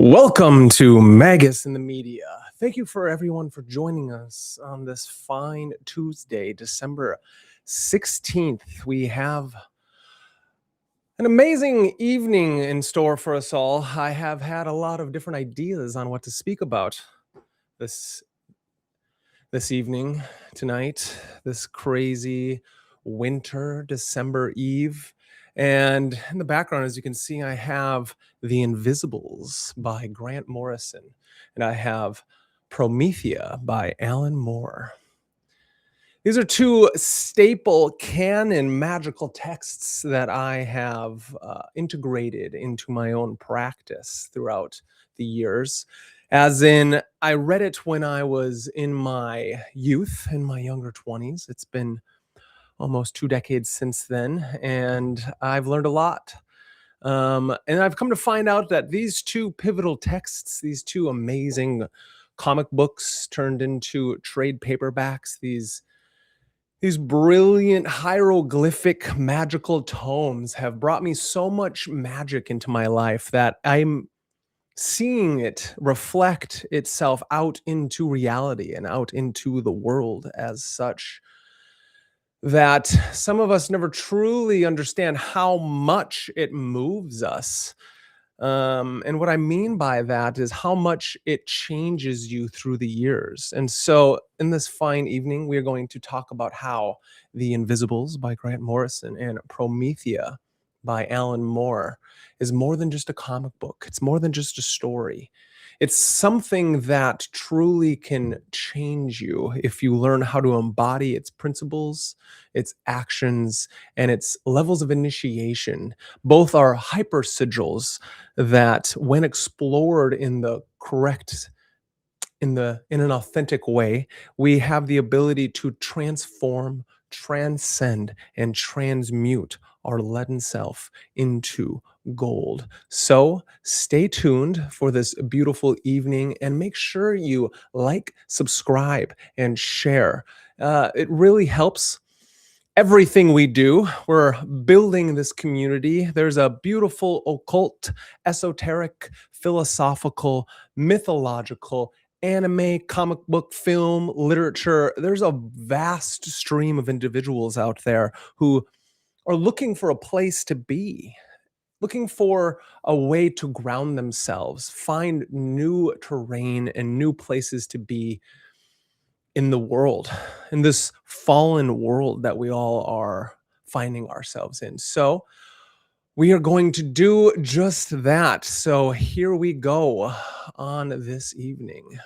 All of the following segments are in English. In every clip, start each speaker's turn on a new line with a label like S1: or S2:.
S1: Welcome to Magus in the Media. Thank you for everyone for joining us on this fine Tuesday, December 16th. We have an amazing evening in store for us all. I have had a lot of different ideas on what to speak about this evening, tonight, this crazy winter December Eve. And in the background, as you can see, I have The Invisibles by Grant Morrison, and I have Promethea by Alan Moore. These are two staple canon magical texts that I have integrated into my own practice throughout the years. As in, I read it when I was in my youth, in my younger 20s. It's been almost 2 decades since then, and I've learned a lot. And I've come to find out that these two pivotal texts, these two amazing comic books turned into trade paperbacks, these brilliant hieroglyphic magical tomes have brought me so much magic into my life that I'm seeing it reflect itself out into reality and out into the world as such, that some of us never truly understand how much it moves us. And what I mean by that is how much it changes you through the years. And so in this fine evening, we are going to talk about how The Invisibles by Grant Morrison and Promethea by Alan Moore is more than just a comic book. It's more than just a story. It's something that truly can change you if you learn how to embody its principles, its actions, and its levels of initiation. Both are hyper sigils that, when explored in the correct, in an authentic way, we have the ability to transform, transcend, and transmute our leaden self into gold. So stay tuned for this beautiful evening and make sure you like, subscribe, and share. It really helps everything we do. We're building this community. There's a beautiful occult, esoteric, philosophical, mythological, anime, comic book, film, literature. There's a vast stream of individuals out there who are looking for a place to be, looking for a way to ground themselves, find new terrain and new places to be in the world, in this fallen world that we all are finding ourselves in. So we are going to do just that. So here we go on this evening.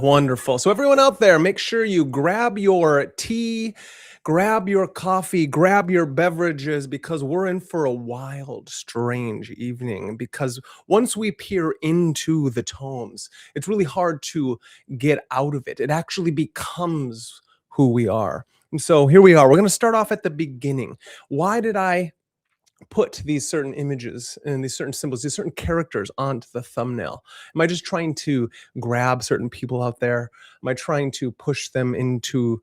S1: Wonderful. So everyone out there, make sure you grab your tea, grab your coffee, grab your beverages, because we're in for a wild, strange evening. Because once we peer into the tomes, it's really hard to get out of it. It actually becomes who we are. And so here we are. We're going to start off at the beginning. Why did I put these certain images and these certain symbols, these certain characters onto the thumbnail? Am I just trying to grab certain people out there? Am I trying to push them into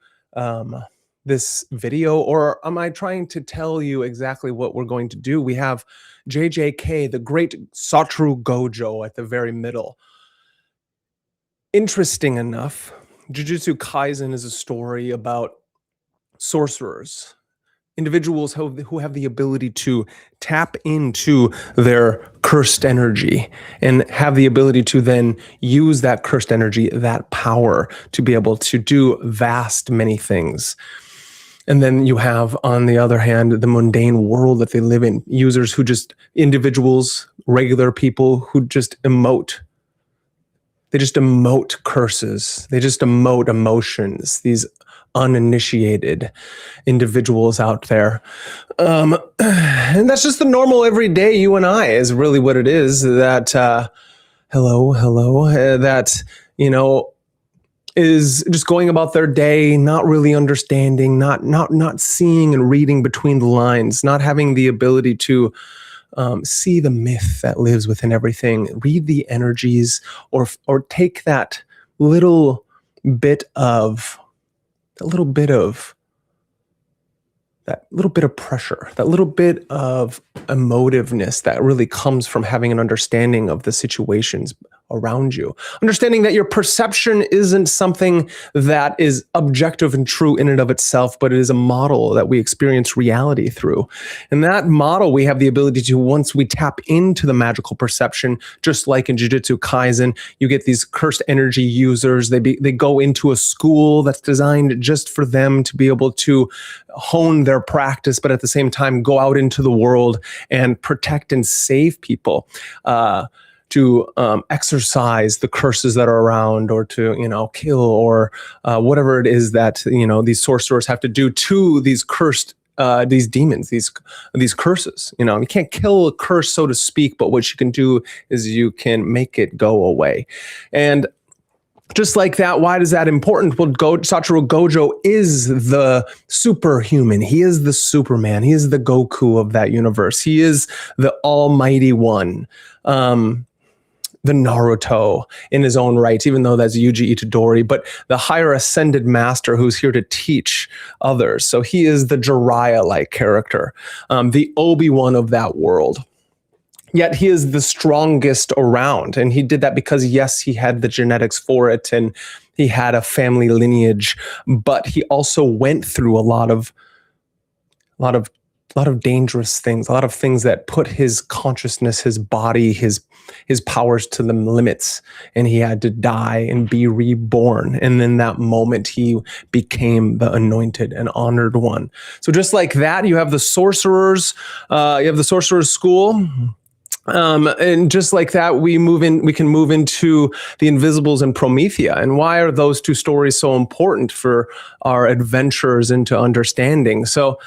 S1: this video, or am I trying to tell you exactly what we're going to do? We have JJK, the great Satru Gojo, at the very middle. Interesting enough, Jujutsu Kaisen is a story about sorcerers, individuals who have the ability to tap into their cursed energy and have the ability to then use that cursed energy, that power, to be able to do vast many things. And then you have, on the other hand, the mundane world that they live in, users who just, individuals, regular people who just emote. They just emote curses. They just emote emotions. These uninitiated individuals out there. And that's just the normal everyday you and I, is really what it is. That, that, is just going about their day, not really understanding, not seeing and reading between the lines, not having the ability to see the myth that lives within everything, read the energies, or take that little bit of that little bit of pressure, that little bit of emotiveness that really comes from having an understanding of the situations around you. Understanding that your perception isn't something that is objective and true in and of itself, but it is a model that we experience reality through. And that model, we have the ability to, once we tap into the magical perception, just like in Jujutsu Kaisen, you get these cursed energy users. They go into a school that's designed just for them to be able to hone their practice, but at the same time go out into the world and protect and save people. To exercise the curses that are around, or to, kill, or whatever it is that, these sorcerers have to do to these cursed, these demons, these curses. You can't kill a curse, so to speak, but what you can do is you can make it go away. And just like that, why is that important? Well, Satoru Gojo is the superhuman. He is the Superman. He is the Goku of that universe. He is the Almighty One. The Naruto in his own right, even though that's Yuji Itadori, but the higher ascended master who's here to teach others. So he is the Jiraiya-like character, the Obi-Wan of that world. Yet he is the strongest around, and he did that because, yes, he had the genetics for it, and he had a family lineage, but he also went through a lot of dangerous things, a lot of things that put his consciousness, his body, his powers to the limits, and he had to die and be reborn. And in that moment, he became the anointed and honored one. So just like that, you have the sorcerers, you have the sorcerer's school. And just like that, we can move into the Invisibles and Promethea. And why are those two stories so important for our adventures into understanding? So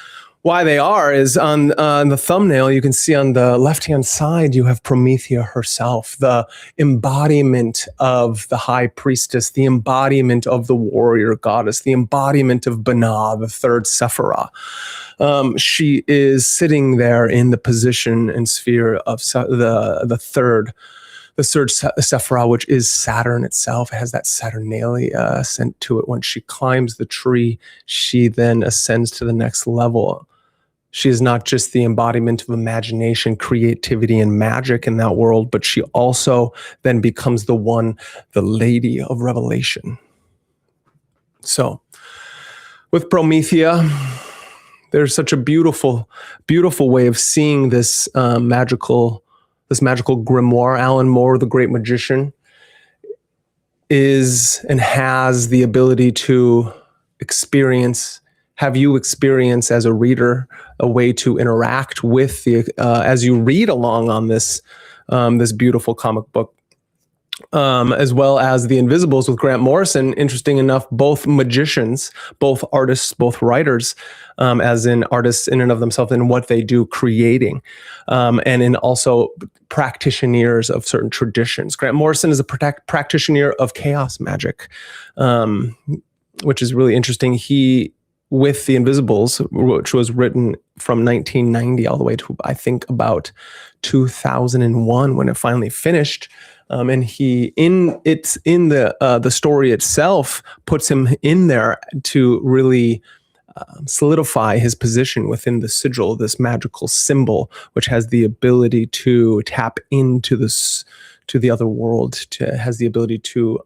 S1: why they are is on the thumbnail, you can see on the left-hand side, you have Promethea herself, the embodiment of the high priestess, the embodiment of the warrior goddess, the embodiment of Binah, the third Sephirah. She is sitting there in the position and sphere of the third Sephirah, which is Saturn itself. It has that Saturnalia ascent to it. When she climbs the tree, she then ascends to the next level. She is not just the embodiment of imagination, creativity, and magic in that world, but she also then becomes the lady of revelation. So with Promethea, there's such a beautiful, beautiful way of seeing this magical grimoire. Alan Moore, the great magician, is and has the ability to have you experience as a reader a way to interact with as you read along on this beautiful comic book. As well as the Invisibles with Grant Morrison. Interesting enough, both magicians, both artists, both writers, as in artists in and of themselves and what they do creating, and in also practitioners of certain traditions. Grant Morrison is a practitioner of chaos magic, which is really interesting. He, with the Invisibles, which was written from 1990 all the way to, I think, about 2001 when it finally finished. And the story itself puts him in there to really solidify his position within the sigil, this magical symbol, which has the ability to tap into the other world, has the ability to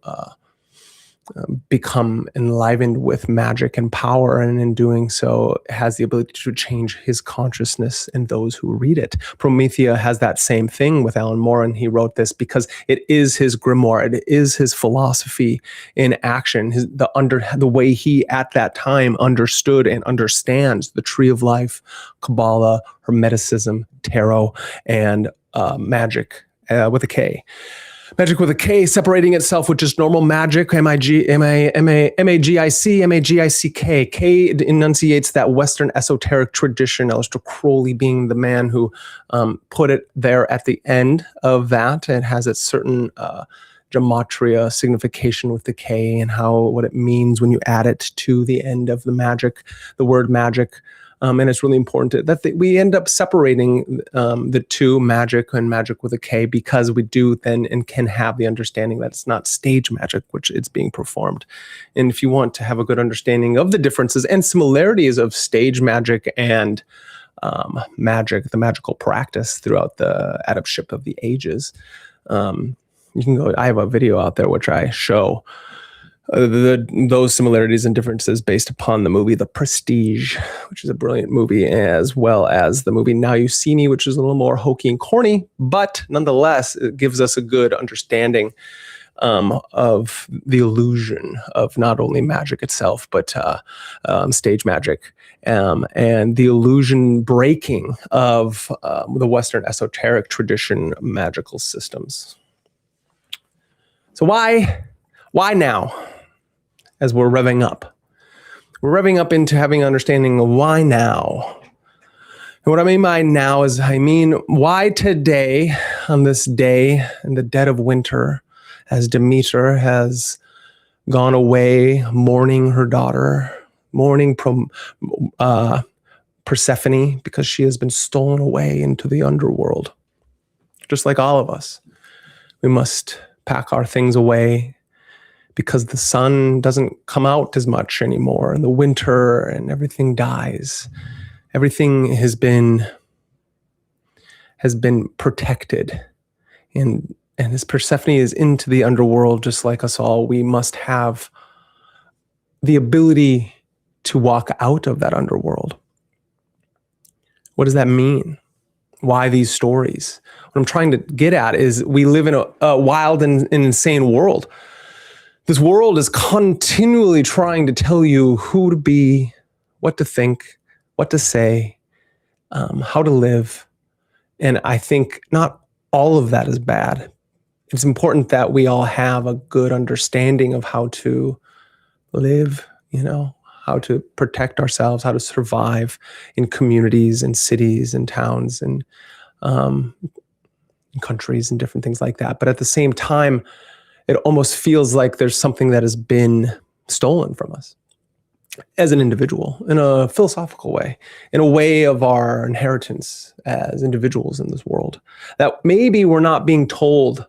S1: become enlivened with magic and power, and in doing so has the ability to change his consciousness and those who read it. Promethea has that same thing with Alan Moore, and he wrote this because it is his grimoire, it is his philosophy in action, the way he at that time understood and understands the tree of life, Kabbalah, Hermeticism, tarot, and magic with a K. Magic with a K, separating itself with just normal magic, M-A-G-I-C, M-A-G-I-C-K. K enunciates that Western esoteric tradition, Aleister Crowley being the man who put it there at the end of that. It has its certain gematria signification with the K and what it means when you add it to the end of the magic, the word magic. And it's really important that we end up separating the two, magic and magic with a K, because we do then and can have the understanding that it's not stage magic, which it's being performed. And if you want to have a good understanding of the differences and similarities of stage magic and magic, the magical practice throughout the adeptship of the ages, you can go. I have a video out there which I show those similarities and differences based upon the movie The Prestige, which is a brilliant movie, as well as the movie Now You See Me, which is a little more hokey and corny, but nonetheless, it gives us a good understanding of the illusion of not only magic itself, but stage magic, and the illusion breaking of the Western esoteric tradition magical systems. So why now? As we're revving up into having understanding of why now. And what I mean by now is, why today, on this day in the dead of winter, as Demeter has gone away mourning her daughter, mourning Persephone, because she has been stolen away into the underworld. Just like all of us, we must pack our things away, because the sun doesn't come out as much anymore in the winter and everything dies. Everything has been protected. And as Persephone is into the underworld, just like us all, we must have the ability to walk out of that underworld. What does that mean? Why these stories? What I'm trying to get at is we live in a wild and insane world. This world is continually trying to tell you who to be, what to think, what to say, how to live. And I think not all of that is bad. It's important that we all have a good understanding of how to live, how to protect ourselves, how to survive in communities and cities and towns and countries and different things like that. But at the same time, it almost feels like there's something that has been stolen from us as an individual, in a philosophical way, in a way of our inheritance as individuals in this world, that maybe we're not being told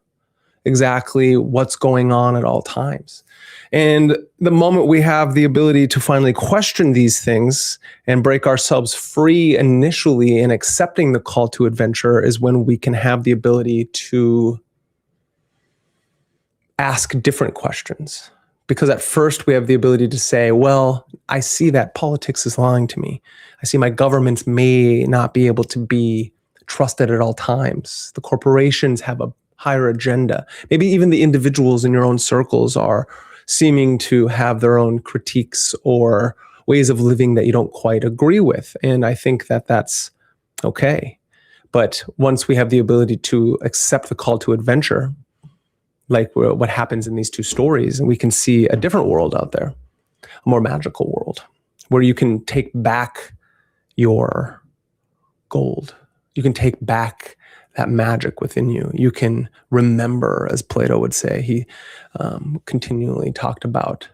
S1: exactly what's going on at all times. And the moment we have the ability to finally question these things and break ourselves free initially in accepting the call to adventure is when we can have the ability to ask different questions. Because at first we have the ability to say, well, I see that politics is lying to me. I see my governments may not be able to be trusted at all times. The corporations have a higher agenda. Maybe even the individuals in your own circles are seeming to have their own critiques or ways of living that you don't quite agree with. And I think that that's okay. But once we have the ability to accept the call to adventure, like what happens in these two stories, and we can see a different world out there, a more magical world, where you can take back your gold. You can take back that magic within you. You can remember, as Plato would say. He continually talked about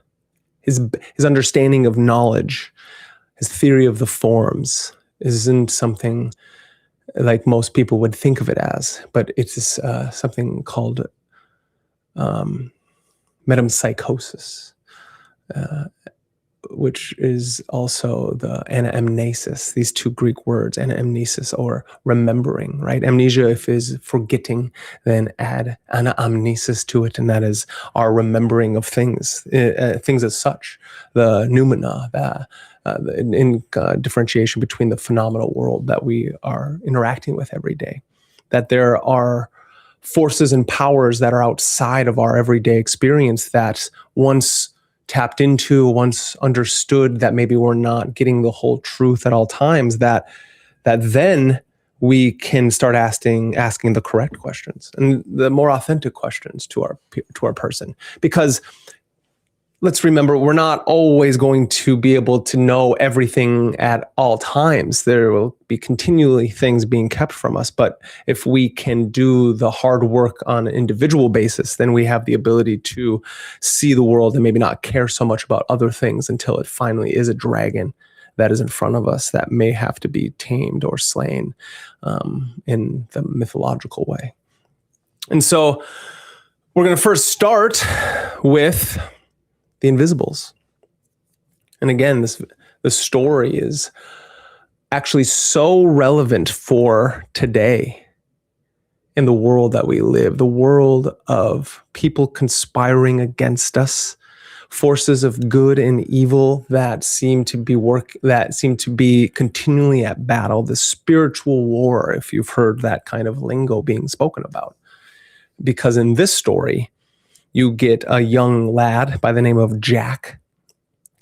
S1: his understanding of knowledge, his theory of the forms isn't something like most people would think of it as, but it's something called metempsychosis, which is also the anamnesis, these two Greek words, anamnesis, or remembering, right? Amnesia, if is forgetting, then add anamnesis to it, and that is our remembering of things, things as such, the noumena, in differentiation between the phenomenal world that we are interacting with every day, that there are forces and powers that are outside of our everyday experience that once tapped into, once understood, that maybe we're not getting the whole truth at all times, that then we can start asking the correct questions and the more authentic questions to our person. Because let's remember, we're not always going to be able to know everything at all times. There will be continually things being kept from us. But if we can do the hard work on an individual basis, then we have the ability to see the world and maybe not care so much about other things until it finally is a dragon that is in front of us that may have to be tamed or slain in the mythological way. And so we're going to first start with the invisibles. And again, the story is actually so relevant for today in the world that we live, the world of people conspiring against us, forces of good and evil that seem to be continually at battle, the spiritual war, if you've heard that kind of lingo being spoken about. Because in this story, you get a young lad by the name of Jack,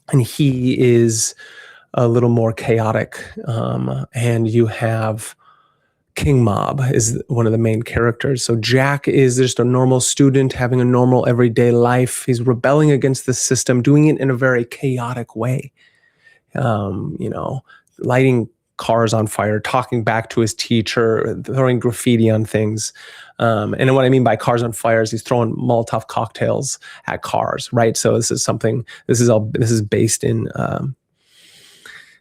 S1: and he is a little more chaotic. And you have King Mob is one of the main characters. So Jack is just a normal student having a normal everyday life. He's rebelling against the system, doing it in a very chaotic way. Lighting cars on fire, talking back to his teacher, throwing graffiti on things. And what I mean by cars on fire is he's throwing Molotov cocktails at cars, right? So this is based in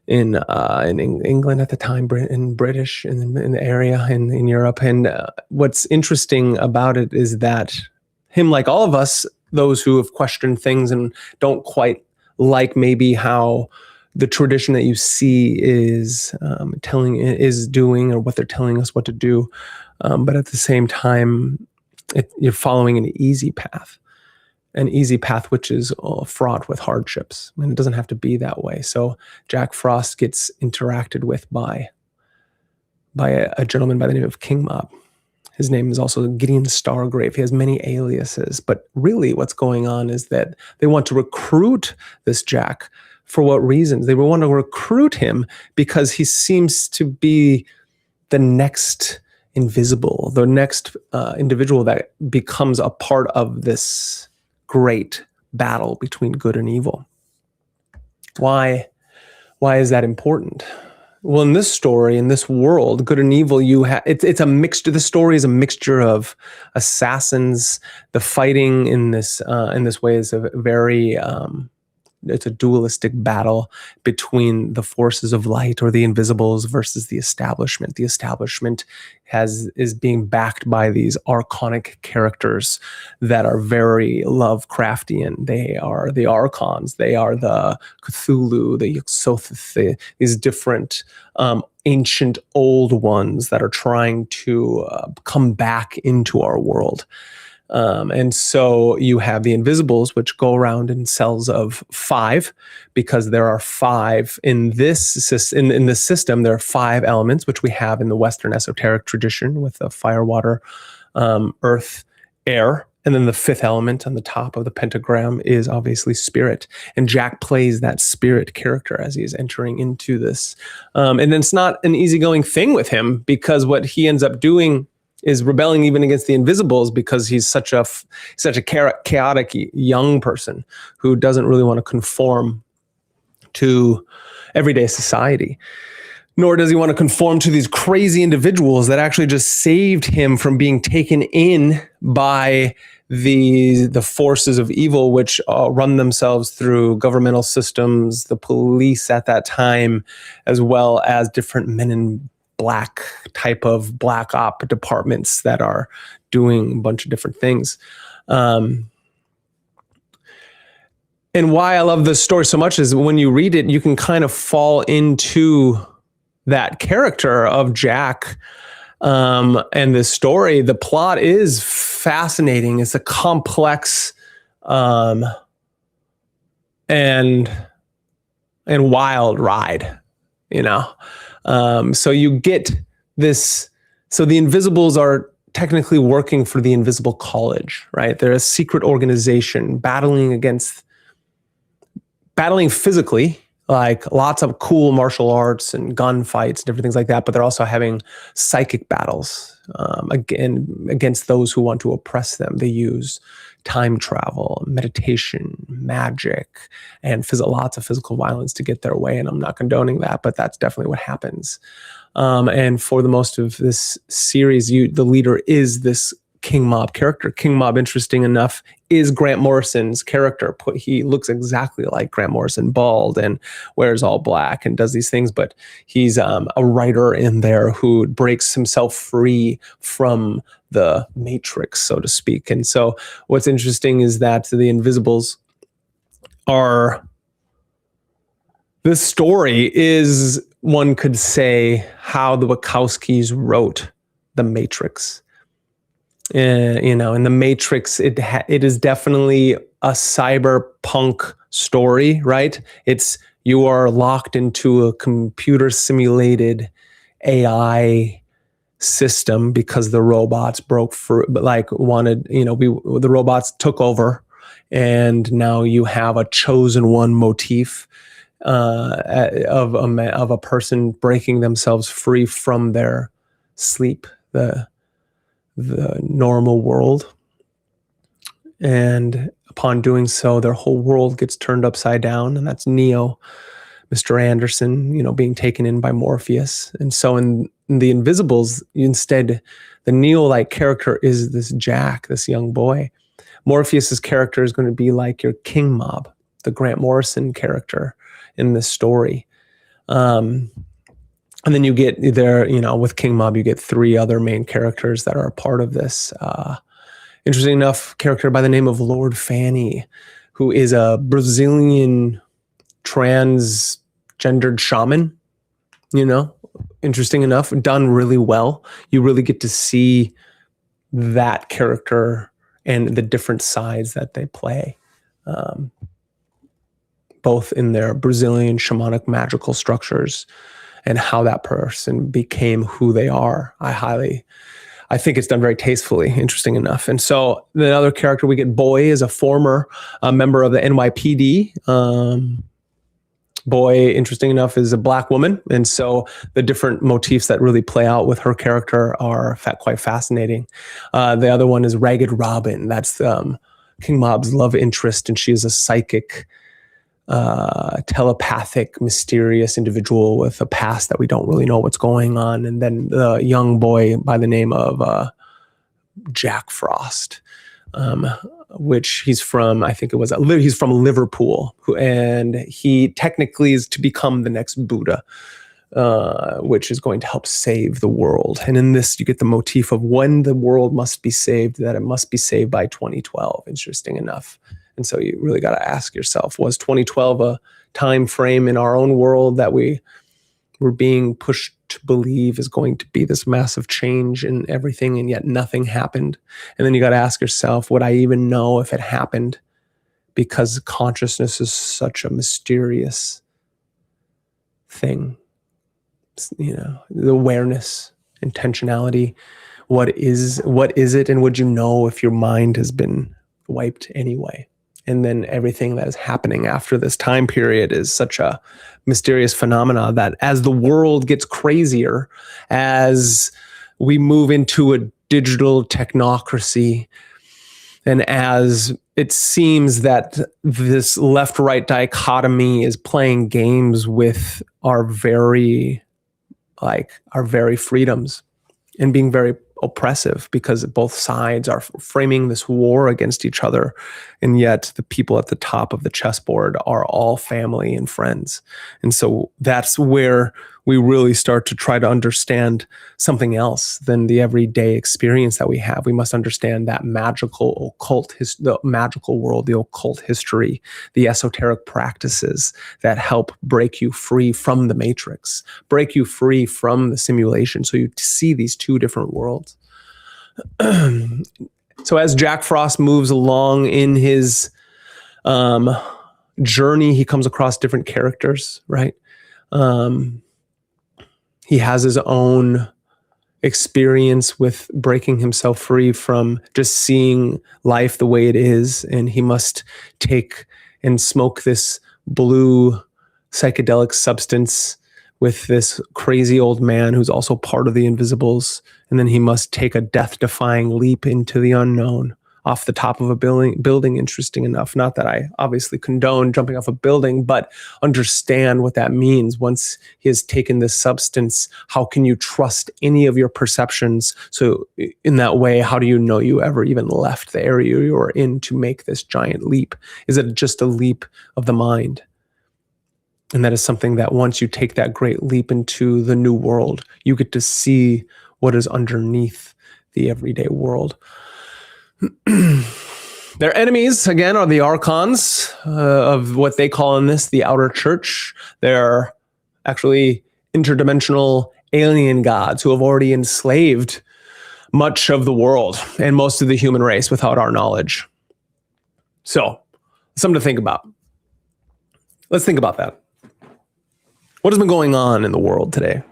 S1: England at the time, in British, in the area, in Europe. And what's interesting about it is that him, like all of us, those who have questioned things and don't quite like maybe how the tradition that you see is doing, or what they're telling us what to do, but at the same time, you're following an easy path which is fraught with hardships, and it doesn't have to be that way. So Jack Frost gets interacted with by a gentleman by the name of King Mob. His name is also Gideon Stargrave. He has many aliases, but really what's going on is that they want to recruit this Jack. For what reasons? They want to recruit him because he seems to be the next invisible, the next individual that becomes a part of this great battle between good and evil. Why is that important? Well, in this story, in this world, good and evil, it's a mixture. The story is a mixture of assassins. The fighting in this way is a very it's a dualistic battle between the forces of light, or the invisibles, versus the establishment. The establishment is being backed by these archonic characters that are very Lovecraftian. They are the Archons. They are the Cthulhu, the Yog-Sothoth, these different ancient old ones that are trying to come back into our world. And so you have the invisibles, which go around in cells of 5, because there are 5 in this system. There are 5 elements, which we have in the Western esoteric tradition with the fire, water, earth, air. And then the 5th element on the top of the pentagram is obviously spirit. And Jack plays that spirit character as he is entering into this. And then it's not an easygoing thing with him, because what he ends up doing is rebelling even against the invisibles, because he's such a chaotic young person who doesn't really want to conform to everyday society. Nor does he want to conform to these crazy individuals that actually just saved him from being taken in by the forces of evil, which run themselves through governmental systems, the police at that time, as well as different men in black type of black op departments that are doing a bunch of different things. And why I love this story so much is when you read it, you can kind of fall into that character of Jack. And the story, the plot is fascinating. It's a complex and wild ride, so you get this. So the invisibles are technically working for the Invisible College, right? They're a secret organization battling physically, like lots of cool martial arts and gunfights and different things like that. But they're also having psychic battles against those who want to oppress them. They use time travel, meditation, magic, and lots of physical violence to get their way. And I'm not condoning that, but that's definitely what happens. And for the most of this series, the leader is this King Mob character. King Mob, interesting enough, is Grant Morrison's character. He looks exactly like Grant Morrison, bald and wears all black and does these things, but he's a writer in there who breaks himself free from the matrix, so to speak. And so what's interesting is that the Invisibles are... This story is, one could say, how the Wachowskis wrote The Matrix. In The Matrix, it is definitely a cyberpunk story, right? You are locked into a computer simulated AI system because the robots broke through, the robots took over, and now you have a chosen one motif of a person breaking themselves free from their sleep, the normal world. And upon doing so, their whole world gets turned upside down. And that's Neo, Mr. Anderson, being taken in by Morpheus. And so in the Invisibles, instead, the Neo-like character is this Jack, this young boy. Morpheus's character is going to be like your King Mob, the Grant Morrison character in this story. And then you get there, with King Mob, you get 3 other main characters that are a part of this. Interesting enough, character by the name of Lord Fanny, who is a Brazilian transgendered shaman. Interesting enough, done really well. You really get to see that character and the different sides that they play. Both in their Brazilian shamanic magical structures and how that person became who they are. I think it's done very tastefully, interesting enough. And so the other character we get, Boy, is a former member of the NYPD. Boy, interesting enough, is a Black woman. And so the different motifs that really play out with her character are quite fascinating. The other one is Ragged Robin. That's King Mob's love interest, and she is a psychic, telepathic, mysterious individual with a past that we don't really know what's going on. And then the young boy by the name of Jack Frost, which he's from, he's from Liverpool, and he technically is to become the next Buddha, which is going to help save the world. And in this, you get the motif of when the world must be saved, that it must be saved by 2012, interesting enough. And so you really got to ask yourself, was 2012 a time frame in our own world that we were being pushed to believe is going to be this massive change in everything, and yet nothing happened? And then you got to ask yourself, would I even know if it happened? Because consciousness is such a mysterious thing. The awareness, intentionality, what is it? And would you know if your mind has been wiped anyway? And then everything that is happening after this time period is such a mysterious phenomena that as the world gets crazier, as we move into a digital technocracy, and as it seems that this left-right dichotomy is playing games with our very freedoms and being very oppressive, because both sides are framing this war against each other, and yet the people at the top of the chessboard are all family and friends. And so that's where we really start to try to understand something else than the everyday experience that we have. We must understand that magical occult, the magical world, the occult history, the esoteric practices that help break you free from the matrix, break you free from the simulation, so you see these 2 different worlds. So as Jack Frost moves along in his journey, he comes across different characters, right? He has his own experience with breaking himself free from just seeing life the way it is, and he must take and smoke this blue psychedelic substance with this crazy old man who's also part of the Invisibles, and then he must take a death-defying leap into the unknown, off the top of a building, interesting enough. Not that I obviously condone jumping off a building, but understand what that means. Once he has taken this substance, how can you trust any of your perceptions? So in that way, how do you know you ever even left the area you were in to make this giant leap? Is it just a leap of the mind? And that is something that once you take that great leap into the new world, you get to see what is underneath the everyday world. Their enemies, again, are the archons of what they call in this the outer church. They're actually interdimensional alien gods who have already enslaved much of the world and most of the human race without our knowledge. So, something to think about. Let's think about that. What has been going on in the world today?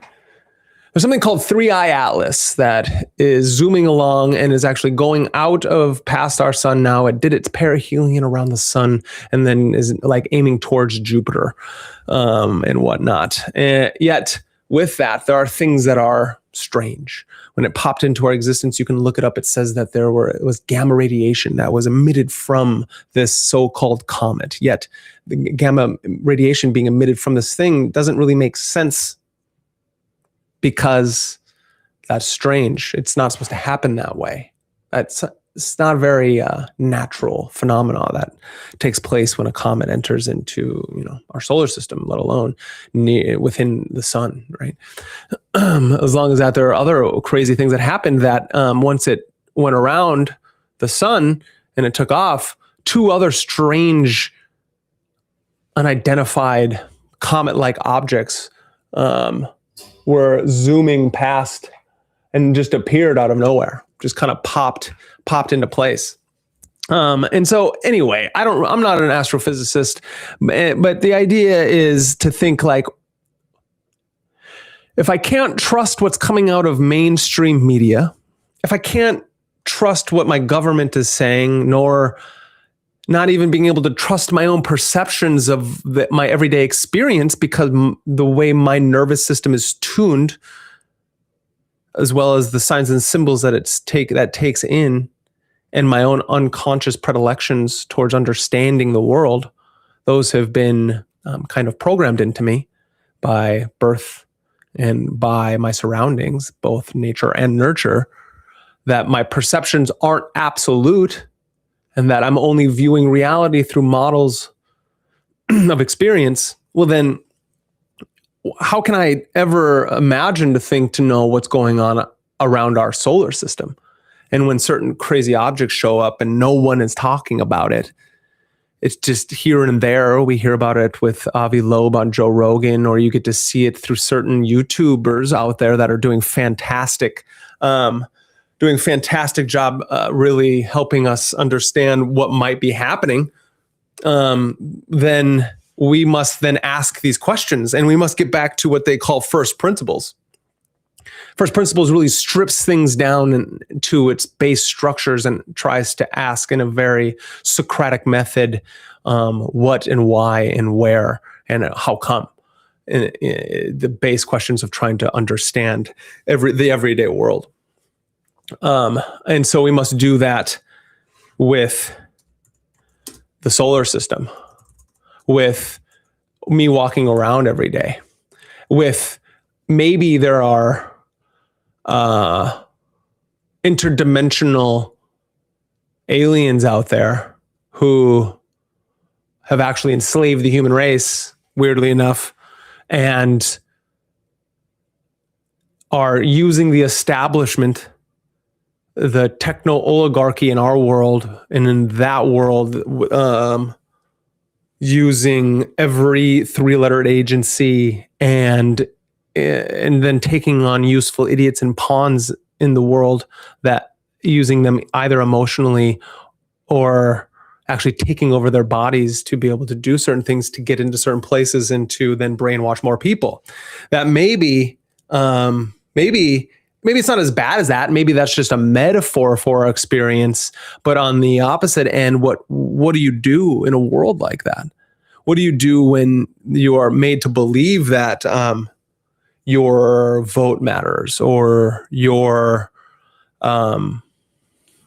S1: There's something called 3i Atlas that is zooming along and is actually going out of past our sun now. It did its perihelion around the sun and then is like aiming towards Jupiter and whatnot. Yet with that, there are things that are strange. When it popped into our existence, you can look it up. It says that it was gamma radiation that was emitted from this so-called comet. Yet the gamma radiation being emitted from this thing doesn't really make sense, because that's strange. It's not supposed to happen that way. It's not a very natural phenomena that takes place when a comet enters into our solar system, let alone within the sun, right? As long as that, there are other crazy things that happened that once it went around the sun and it took off, two other strange, unidentified comet-like objects were zooming past and just appeared out of nowhere, just kind of popped into place. And so anyway, I'm not an astrophysicist, but the idea is to think like, if I can't trust what's coming out of mainstream media, if I can't trust what my government is saying, nor not even being able to trust my own perceptions of my everyday experience, because the way my nervous system is tuned, as well as the signs and symbols that that takes in, and my own unconscious predilections towards understanding the world, those have been kind of programmed into me by birth and by my surroundings, both nature and nurture, that my perceptions aren't absolute, and that I'm only viewing reality through models of experience. Well, then how can I ever imagine to know what's going on around our solar system? And when certain crazy objects show up and no one is talking about it, it's just here and there. We hear about it with Avi Loeb on Joe Rogan, or you get to see it through certain YouTubers out there that are doing fantastic job really helping us understand what might be happening. Then we must then ask these questions, and we must get back to what they call first principles. First principles really strips things down to its base structures and tries to ask in a very Socratic method what and why and where and how come. The base questions of trying to understand the everyday world. And so we must do that with the solar system, with me walking around every day, with maybe there are interdimensional aliens out there who have actually enslaved the human race, weirdly enough, and are using the establishment, the techno-oligarchy in our world and in that world, using every three-lettered agency and then taking on useful idiots and pawns in the world, that using them either emotionally or actually taking over their bodies to be able to do certain things, to get into certain places and to then brainwash more people. That maybe it's not as bad as that. Maybe that's just a metaphor for our experience. But on the opposite end, what do you do in a world like that? What do you do when you are made to believe that your vote matters, or your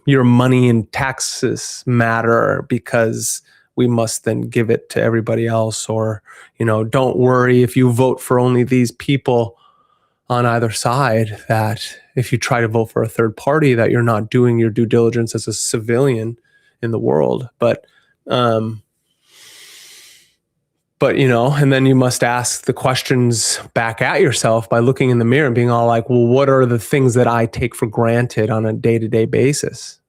S1: your money and taxes matter because we must then give it to everybody else, or, don't worry if you vote for only these people on either side, that if you try to vote for a third party, that you're not doing your due diligence as a civilian in the world. But and then you must ask the questions back at yourself by looking in the mirror and being all like, well, what are the things that I take for granted on a day-to-day basis?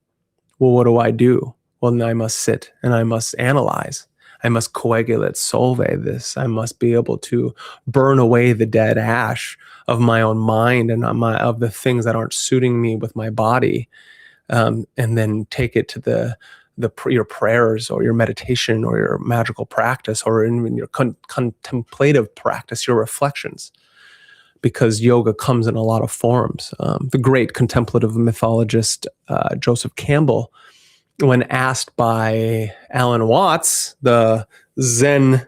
S1: Well, what do I do? Well, then I must sit and I must analyze. I must coagulate, solve this. I must be able to burn away the dead ash of my own mind and of the things that aren't suiting me with my body, and then take it to your prayers or your meditation or your magical practice, or in your contemplative practice, your reflections. Because yoga comes in a lot of forms. The great contemplative mythologist Joseph Campbell, when asked by Alan Watts, the Zen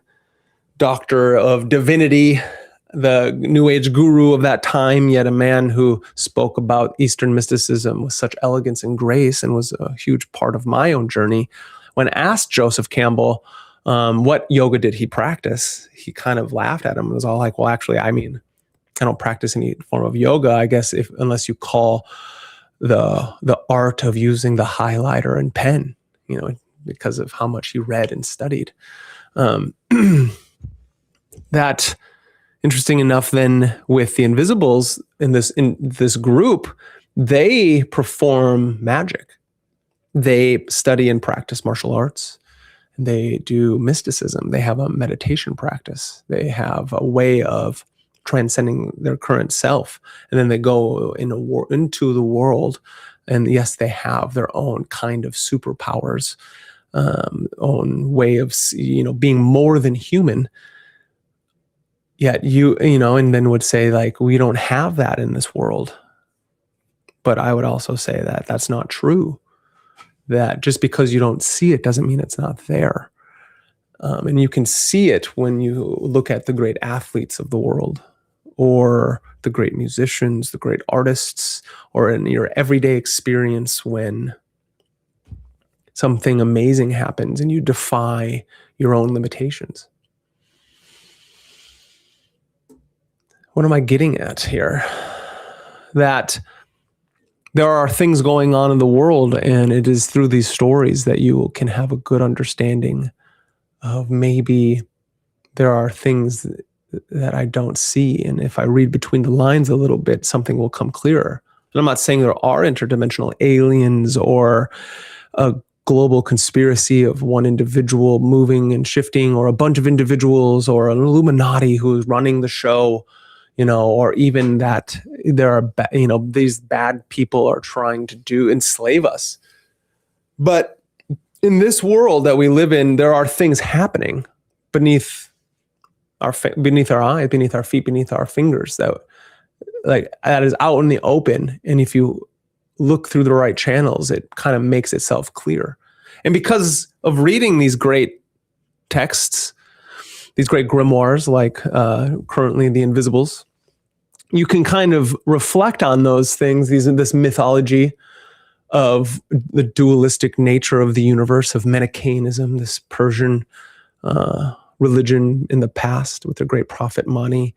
S1: doctor of divinity, the New Age guru of that time, yet a man who spoke about Eastern mysticism with such elegance and grace and was a huge part of my own journey. When asked Joseph Campbell what yoga did he practice, he kind of laughed at him and was all like, well, actually, I don't practice any form of yoga, I guess, unless you call the art of using the highlighter and pen, because of how much he read and studied. That, interesting enough, then with the Invisibles in this group, they perform magic. They study and practice martial arts. They do mysticism. They have a meditation practice. They have a way of transcending their current self, and then they go into the world, and yes, they have their own kind of superpowers, own way of being more than human. Yet and then would say, like, we don't have that in this world. But I would also say that that's not true. That just because you don't see it doesn't mean it's not there. And you can see it when you look at the great athletes of the world, or the great musicians, the great artists, or in your everyday experience when something amazing happens and you defy your own limitations. What am I getting at here? That there are things going on in the world, and it is through these stories that you can have a good understanding of maybe there are things that I don't see. And if I read between the lines a little bit, something will come clearer. And I'm not saying there are interdimensional aliens or a global conspiracy of one individual moving and shifting, or a bunch of individuals, or an Illuminati who's running the show, or even that there are, these bad people are trying to enslave us. But in this world that we live in, there are things happening beneath our eyes, beneath our feet, beneath our fingers, that is out in the open. And if you look through the right channels, it kind of makes itself clear. And because of reading these great texts, these great grimoires, like currently the Invisibles, you can kind of reflect on those things, this mythology of the dualistic nature of the universe, of Manichaeism, this Persian religion in the past with their great prophet Mani,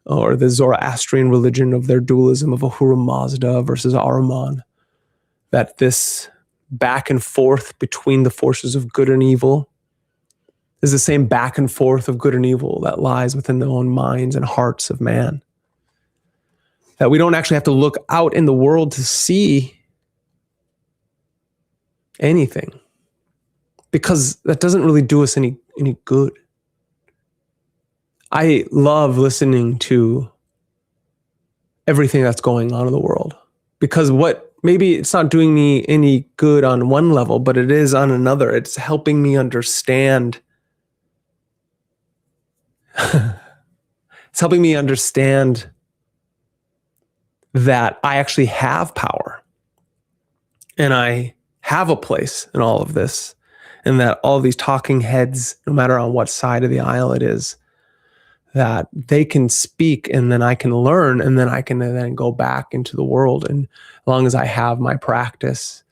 S1: or the Zoroastrian religion of their dualism of Ahura Mazda versus Ahriman, that this back and forth between the forces of good and evil is the same back and forth of good and evil that lies within the own minds and hearts of man. That we don't actually have to look out in the world to see anything, because that doesn't really do us any good. I love listening to everything that's going on in the world, because maybe it's not doing me any good on one level, but it is on another. It's helping me understand. It's helping me understand that I actually have power, and I have a place in all of this, and that all these talking heads, no matter on what side of the aisle it is, that they can speak, and then I can learn, and then I can then go back into the world. And as long as I have my practice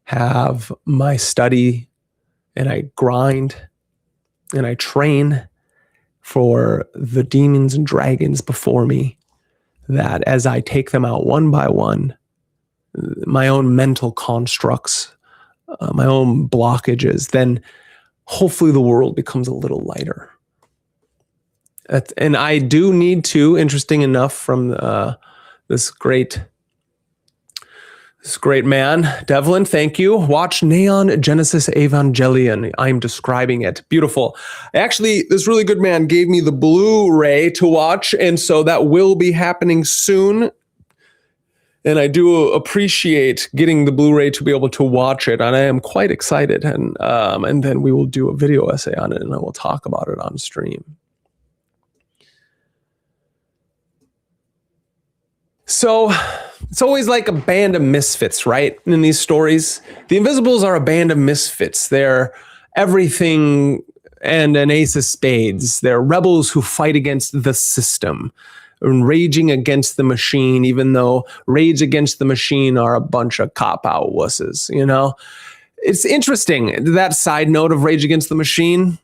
S1: have my study, and I grind and I train for the demons and dragons before me, that as I take them out one by one, my own mental constructs, my own blockages, then hopefully the world becomes a little lighter. And I do need to, interesting enough, from this great man, Devlin, thank you. Watch Neon Genesis Evangelion. I'm describing it. Beautiful. Actually, this really good man gave me the Blu-ray to watch, and so that will be happening soon. And I do appreciate getting the Blu-ray to be able to watch it, and I am quite excited. And then we will do a video essay on it, and I will talk about it on stream. So it's always like a band of misfits, right? In these stories, the Invisibles are a band of misfits. They're everything and an ace of spades. They're rebels who fight against the system and raging against the machine, even though Rage Against the Machine are a bunch of cop-out wusses, you know? It's interesting, that side note of Rage Against the Machine.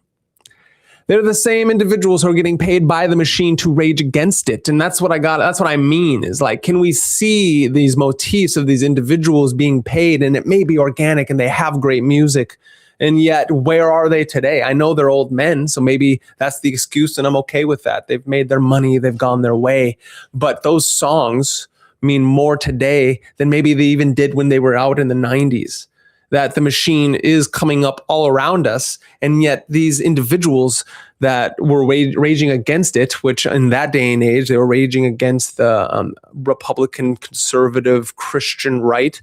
S1: They're the same individuals who are getting paid by the machine to rage against it. And that's what I mean, is like, can we see these motifs of these individuals being paid, and it may be organic and they have great music, and yet where are they today? I know they're old men, so maybe that's the excuse, and I'm okay with that. They've made their money, they've gone their way, but those songs mean more today than maybe they even did when they were out in the 90s. That the machine is coming up all around us, and yet these individuals that were raging against it, which in that day and age, they were raging against the Republican, conservative, Christian right,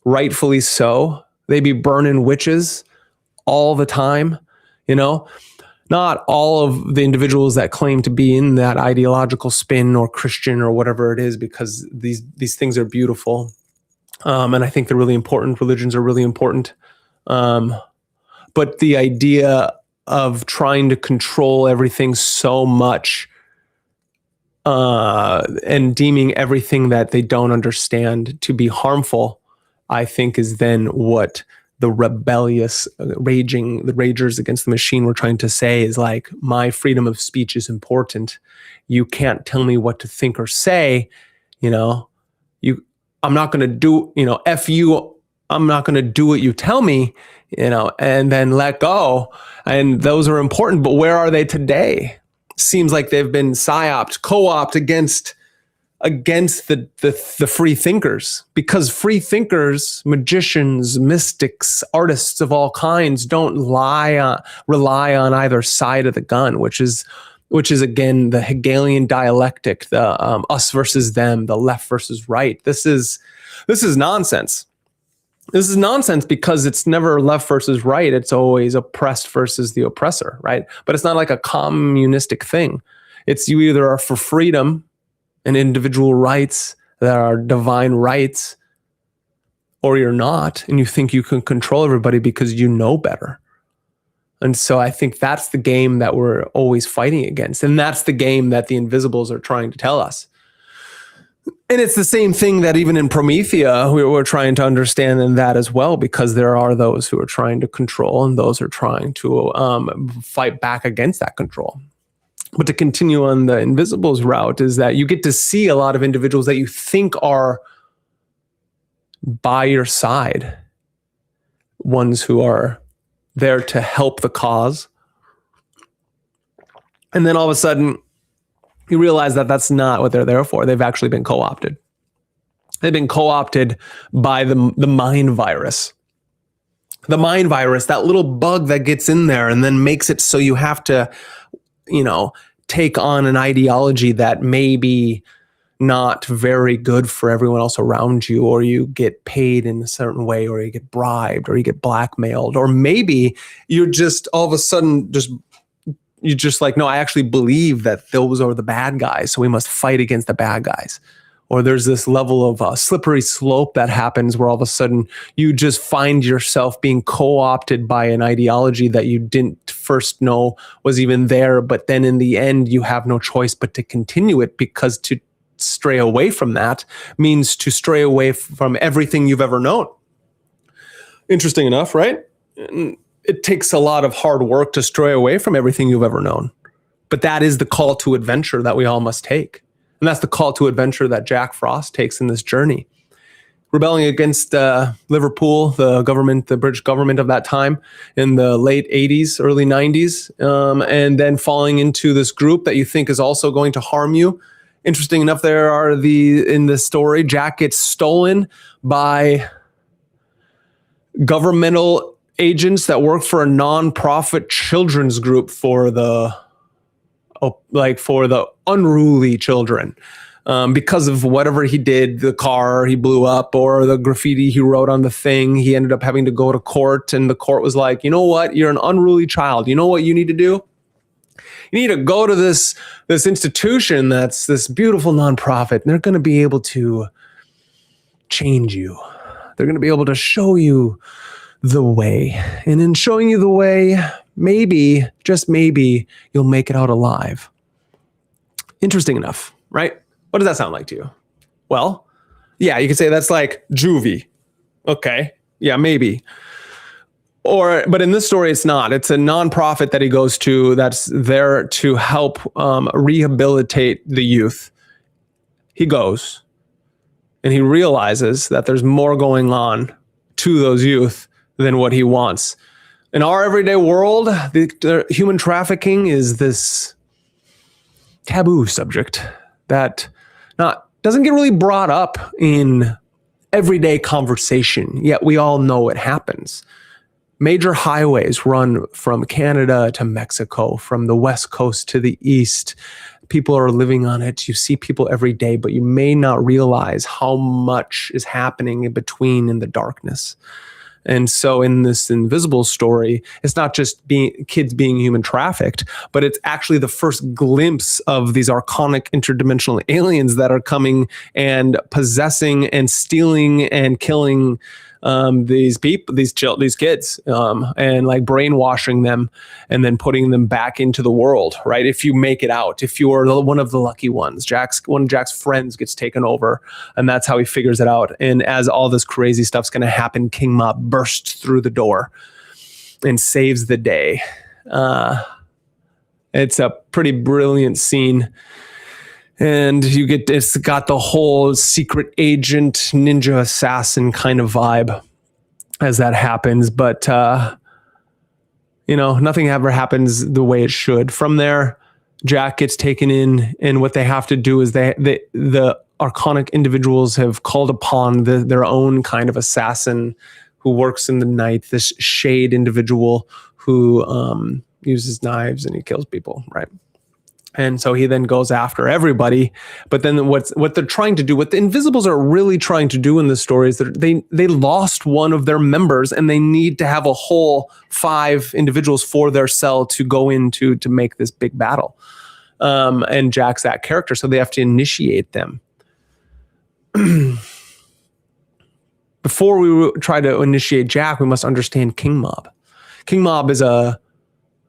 S1: rightfully so. They be burning witches all the time, you know? Not all of the individuals that claim to be in that ideological spin or Christian or whatever it is, because these things are beautiful. And I think they're really important. Religions are really important. But the idea of trying to control everything so much and deeming everything that they don't understand to be harmful, I think is then what the rebellious the ragers against the machine were trying to say, is like, my freedom of speech is important. You can't tell me what to think or say, you know. I'm not going to do, F you, I'm not going to do what you tell me, and then let go. And those are important, but where are they today? Seems like they've been psyoped, co-opted against the free thinkers, because free thinkers, magicians, mystics, artists of all kinds don't rely on either side of the gun, which is again the Hegelian dialectic, the us versus them, the left versus right. This is nonsense. This is nonsense because it's never left versus right. It's always oppressed versus the oppressor, right? But it's not like a communistic thing. It's you either are for freedom and individual rights that are divine rights, or you're not, and you think you can control everybody because you know better. And so I think that's the game that we're always fighting against. And that's the game that the Invisibles are trying to tell us. And it's the same thing that even in Promethea, we're trying to understand in that as well, because there are those who are trying to control and those who are trying to fight back against that control. But to continue on the Invisibles route is that you get to see a lot of individuals that you think are by your side, ones who are there to help the cause. And then all of a sudden, you realize that that's not what they're there for. They've actually been co-opted. They've been co-opted by the mind virus. The mind virus, that little bug that gets in there and then makes it so you have to, take on an ideology that may be not very good for everyone else around you, or you get paid in a certain way, or you get bribed, or you get blackmailed, or maybe you're just all of a sudden you're just like, no, I actually believe that those are the bad guys, so we must fight against the bad guys. Or there's this level of slippery slope that happens where all of a sudden you just find yourself being co-opted by an ideology that you didn't first know was even there, but then in the end you have no choice but to continue it, because to stray away from that means to stray away from everything you've ever known. Interesting enough, right? And it takes a lot of hard work to stray away from everything you've ever known. But that is the call to adventure that we all must take. And that's the call to adventure that Jack Frost takes in this journey. Rebelling against Liverpool, the British government of that time in the late 80s, early 90s, and then falling into this group that you think is also going to harm you. Interesting enough, in the story, Jack gets stolen by governmental agents that work for a non-profit children's group for the unruly children. Because of whatever he did, the car he blew up or the graffiti he wrote on the thing, he ended up having to go to court, and the court was like, you know what? You're an unruly child. You know what you need to do? You need to go to this institution that's this beautiful nonprofit, and they're going to be able to change you. They're going to be able to show you the way. And in showing you the way, maybe, just maybe, you'll make it out alive. Interesting enough, right? What does that sound like to you? Well, yeah, you could say that's like juvie. Okay, yeah, maybe. But in this story, it's not. It's a nonprofit that he goes to that's there to help rehabilitate the youth. He goes, and he realizes that there's more going on to those youth than what he wants. In our everyday world, the human trafficking is this taboo subject that doesn't get really brought up in everyday conversation, yet we all know it happens. Major highways run from Canada to Mexico, from the West Coast to the East. People are living on it. You see people every day, but you may not realize how much is happening in between in the darkness. And so in this invisible story, it's not just kids being human trafficked, but it's actually the first glimpse of these archonic interdimensional aliens that are coming and possessing and stealing and killing these kids, and like brainwashing them and then putting them back into the world, right? If you make it out, if you are one of the lucky ones, one of Jack's friends gets taken over, and that's how he figures it out. And as all this crazy stuff's going to happen, King Mob bursts through the door and saves the day. It's a pretty brilliant scene. And it's got the whole secret agent, ninja assassin kind of vibe as that happens. But, nothing ever happens the way it should. From there, Jack gets taken in, and what they have to do is the archonic individuals have called upon their own kind of assassin who works in the night, this shade individual who uses knives and he kills people, right? And so he then goes after everybody. But then what they're trying to do, what the Invisibles are really trying to do in this story is that they lost one of their members, and they need to have a whole 5 individuals for their cell to go into to make this big battle. And Jack's that character, so they have to initiate them. Before we try to initiate Jack, we must understand King Mob. King Mob is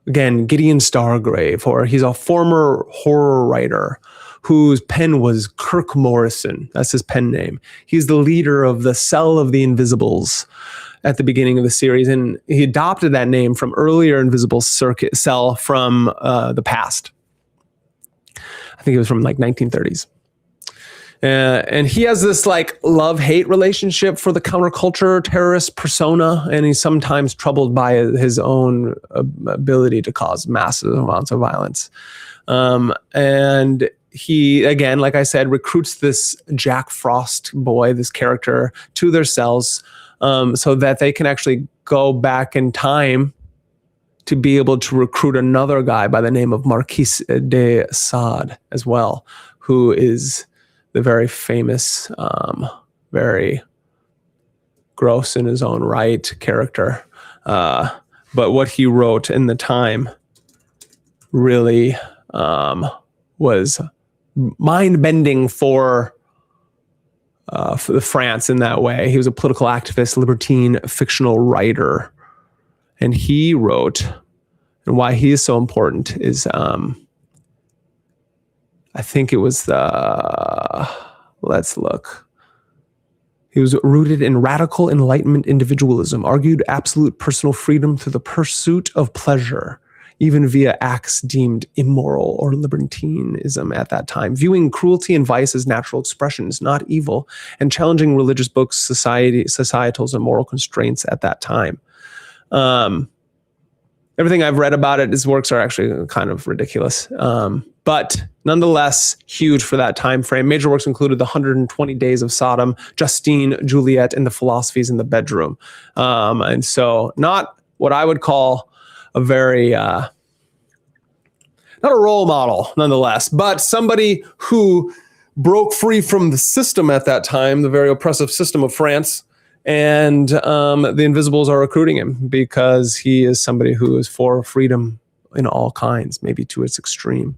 S1: again, Gideon Stargrave, or he's a former horror writer whose pen was Grant Morrison. That's his pen name. He's the leader of the Cell of the Invisibles at the beginning of the series, and he adopted that name from earlier Invisible Cell from the past. I think it was from like 1930s. And he has this like love-hate relationship for the counterculture terrorist persona, and he's sometimes troubled by his own ability to cause massive amounts of violence. And he, again, like I said, recruits this Jack Frost boy, this character, to their cells so that they can actually go back in time to be able to recruit another guy by the name of Marquis de Sade as well, who is the very famous, very gross in his own right character. But what he wrote in the time really was mind-bending for France in that way. He was a political activist, libertine, fictional writer. And he wrote, and why he is so important is... I think it was let's look. He was rooted in radical Enlightenment individualism, argued absolute personal freedom through the pursuit of pleasure, even via acts deemed immoral or libertinism at that time, viewing cruelty and vice as natural expressions, not evil, and challenging religious books, societals, and moral constraints at that time. Everything I've read about it, his works are actually kind of ridiculous. But nonetheless, huge for that time frame. Major works included The 120 Days of Sodom, Justine, Juliet, and the Philosophies in the Bedroom. And so not what I would call a very, not a role model nonetheless, but somebody who broke free from the system at that time, the very oppressive system of France. And the Invisibles are recruiting him because he is somebody who is for freedom in all kinds, maybe to its extreme,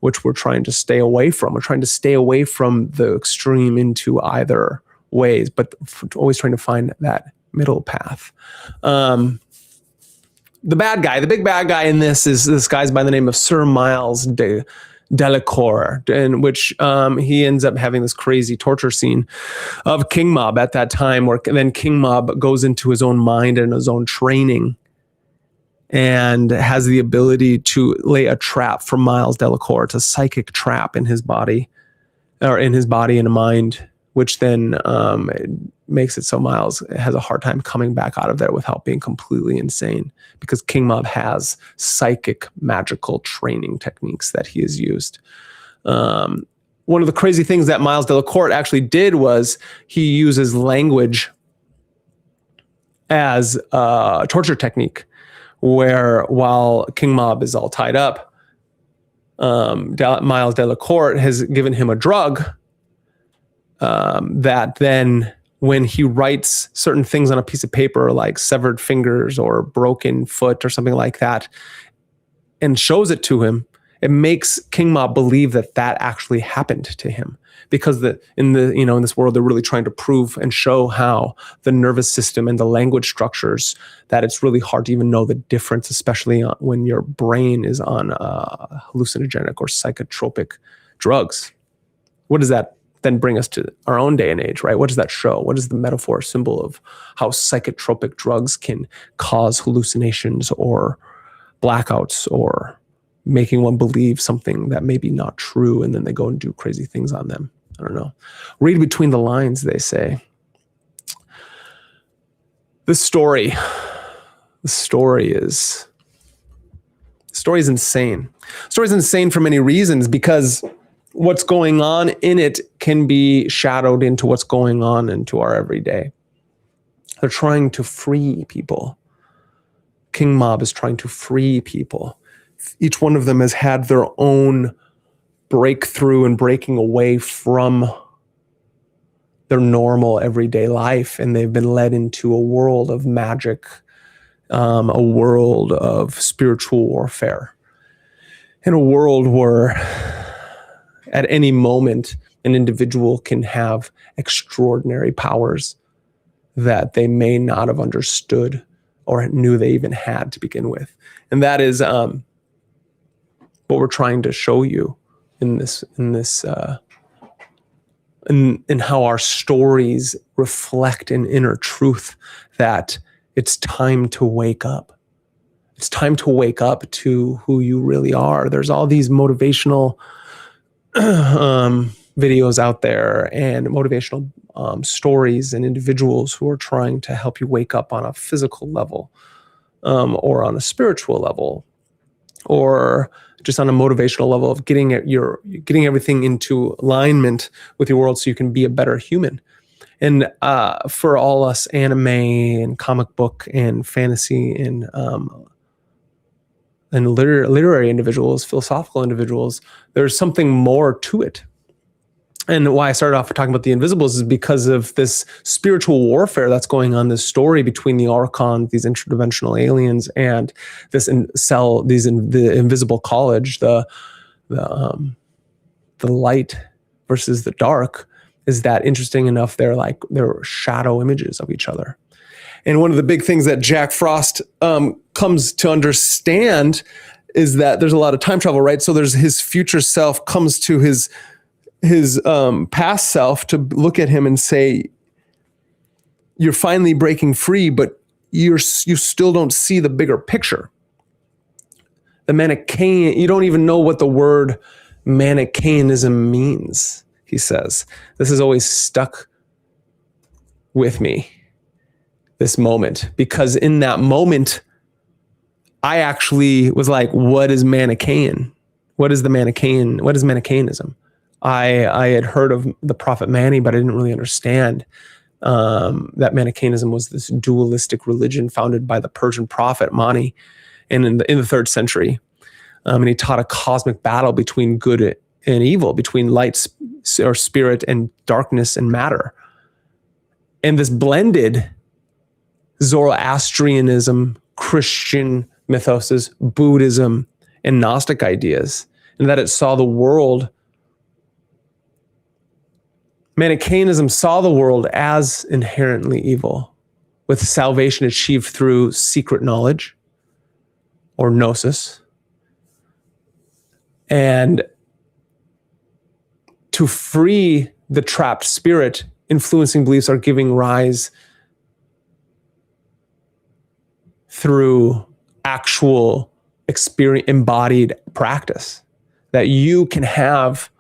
S1: which we're trying to stay away from. We're trying to stay away from the extreme into either ways, but always trying to find that middle path. The bad guy, the big bad guy in this is this guy's by the name of Sir Miles de Delacour, in which he ends up having this crazy torture scene of King Mob at that time, where then King Mob goes into his own mind and his own training and has the ability to lay a trap for Miles Delacour. It's a psychic trap in his body, or in his body and mind, which then it makes it so Miles has a hard time coming back out of there without being completely insane, because King Mob has psychic magical training techniques that he has used. One of the crazy things that Miles Delacour actually did was he uses language as a torture technique, where while King Mob is all tied up, Miles Delacour has given him a drug that then, when he writes certain things on a piece of paper, like severed fingers or broken foot or something like that, and shows it to him, it makes King Mob believe that that actually happened to him. Because in this world, they're really trying to prove and show how the nervous system and the language structures, that it's really hard to even know the difference, especially when your brain is on hallucinogenic or psychotropic drugs. What does that then bring us to our own day and age, right? What does that show? What is the metaphor symbol of how psychotropic drugs can cause hallucinations or blackouts, or making one believe something that may be not true, and then they go and do crazy things on them? I don't know. Read between the lines, they say. This story is insane. The story is insane for many reasons, because what's going on in it can be shadowed into what's going on into our everyday. They're trying to free people. King Mob is trying to free people. Each one of them has had their own breakthrough and breaking away from their normal everyday life, and they've been led into a world of magic, a world of spiritual warfare, in a world where at any moment an individual can have extraordinary powers that they may not have understood or knew they even had to begin with. And that is what we're trying to show you in how our stories reflect an inner truth, that it's time to wake up. It's time to wake up to who you really are. There's all these motivational videos out there, and motivational stories, and individuals who are trying to help you wake up on a physical level, or on a spiritual level, or just on a motivational level of getting everything into alignment with your world so you can be a better human. And for all us anime and comic book and fantasy and literary individuals, philosophical individuals, there's something more to it. And why I started off talking about the Invisibles is because of this spiritual warfare that's going on, this story between the Archon, these interdimensional aliens, and the invisible college, the light versus the dark, is that interesting enough. They're shadow images of each other. And one of the big things that Jack Frost comes to understand is that there's a lot of time travel, right? So there's his future self comes to his past self to look at him and say, you're finally breaking free, but you still don't see the bigger picture. The Manichaean, you don't even know what the word Manichaeanism means, he says. This has always stuck with me, this moment, because in that moment, I actually was like, what is Manichaean? What is the Manichaean? What is Manichaeanism? I had heard of the prophet Mani, but I didn't really understand that Manichaeanism was this dualistic religion founded by the Persian prophet Mani in the 3rd century. And he taught a cosmic battle between good and evil, between light or spirit and darkness and matter. And this blended Zoroastrianism, Christian mythoses, Buddhism, and Gnostic ideas, and that it saw the world. Manichaeanism saw the world as inherently evil, with salvation achieved through secret knowledge or gnosis. And to free the trapped spirit, influencing beliefs are giving rise through actual embodied practice, that you can have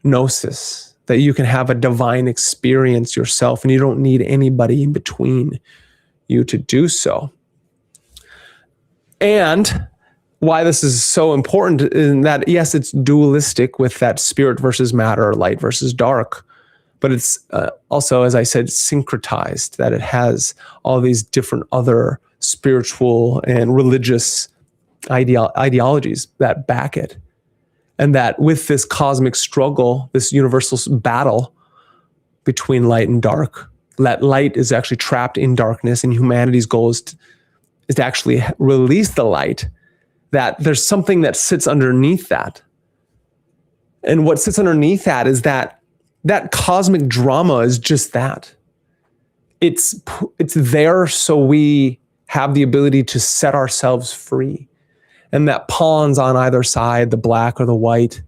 S1: gnosis, that you can have a divine experience yourself, and you don't need anybody in between you to do so. And why this is so important in that, yes, it's dualistic with that spirit versus matter, light versus dark, but it's also, as I said, syncretized, that it has all these different other spiritual and religious ideologies that back it. And that with this cosmic struggle, this universal battle between light and dark, that light is actually trapped in darkness, and humanity's goal is to actually release the light, that there's something that sits underneath that. And what sits underneath that is that cosmic drama is just that. It's there so we have the ability to set ourselves free. And that pawns on either side, the black or the white,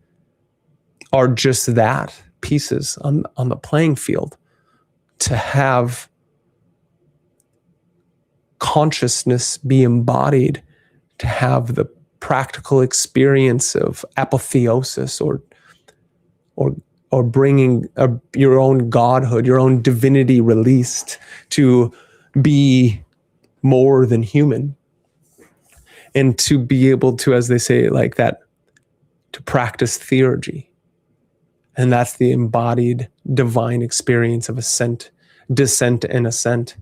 S1: are just that, pieces on the playing field to have consciousness be embodied, to have the practical experience of apotheosis or bringing your own godhood, your own divinity released, to be more than human, and to be able to, as they say, like that, to practice theurgy. And that's the embodied divine experience of ascent, descent, and ascent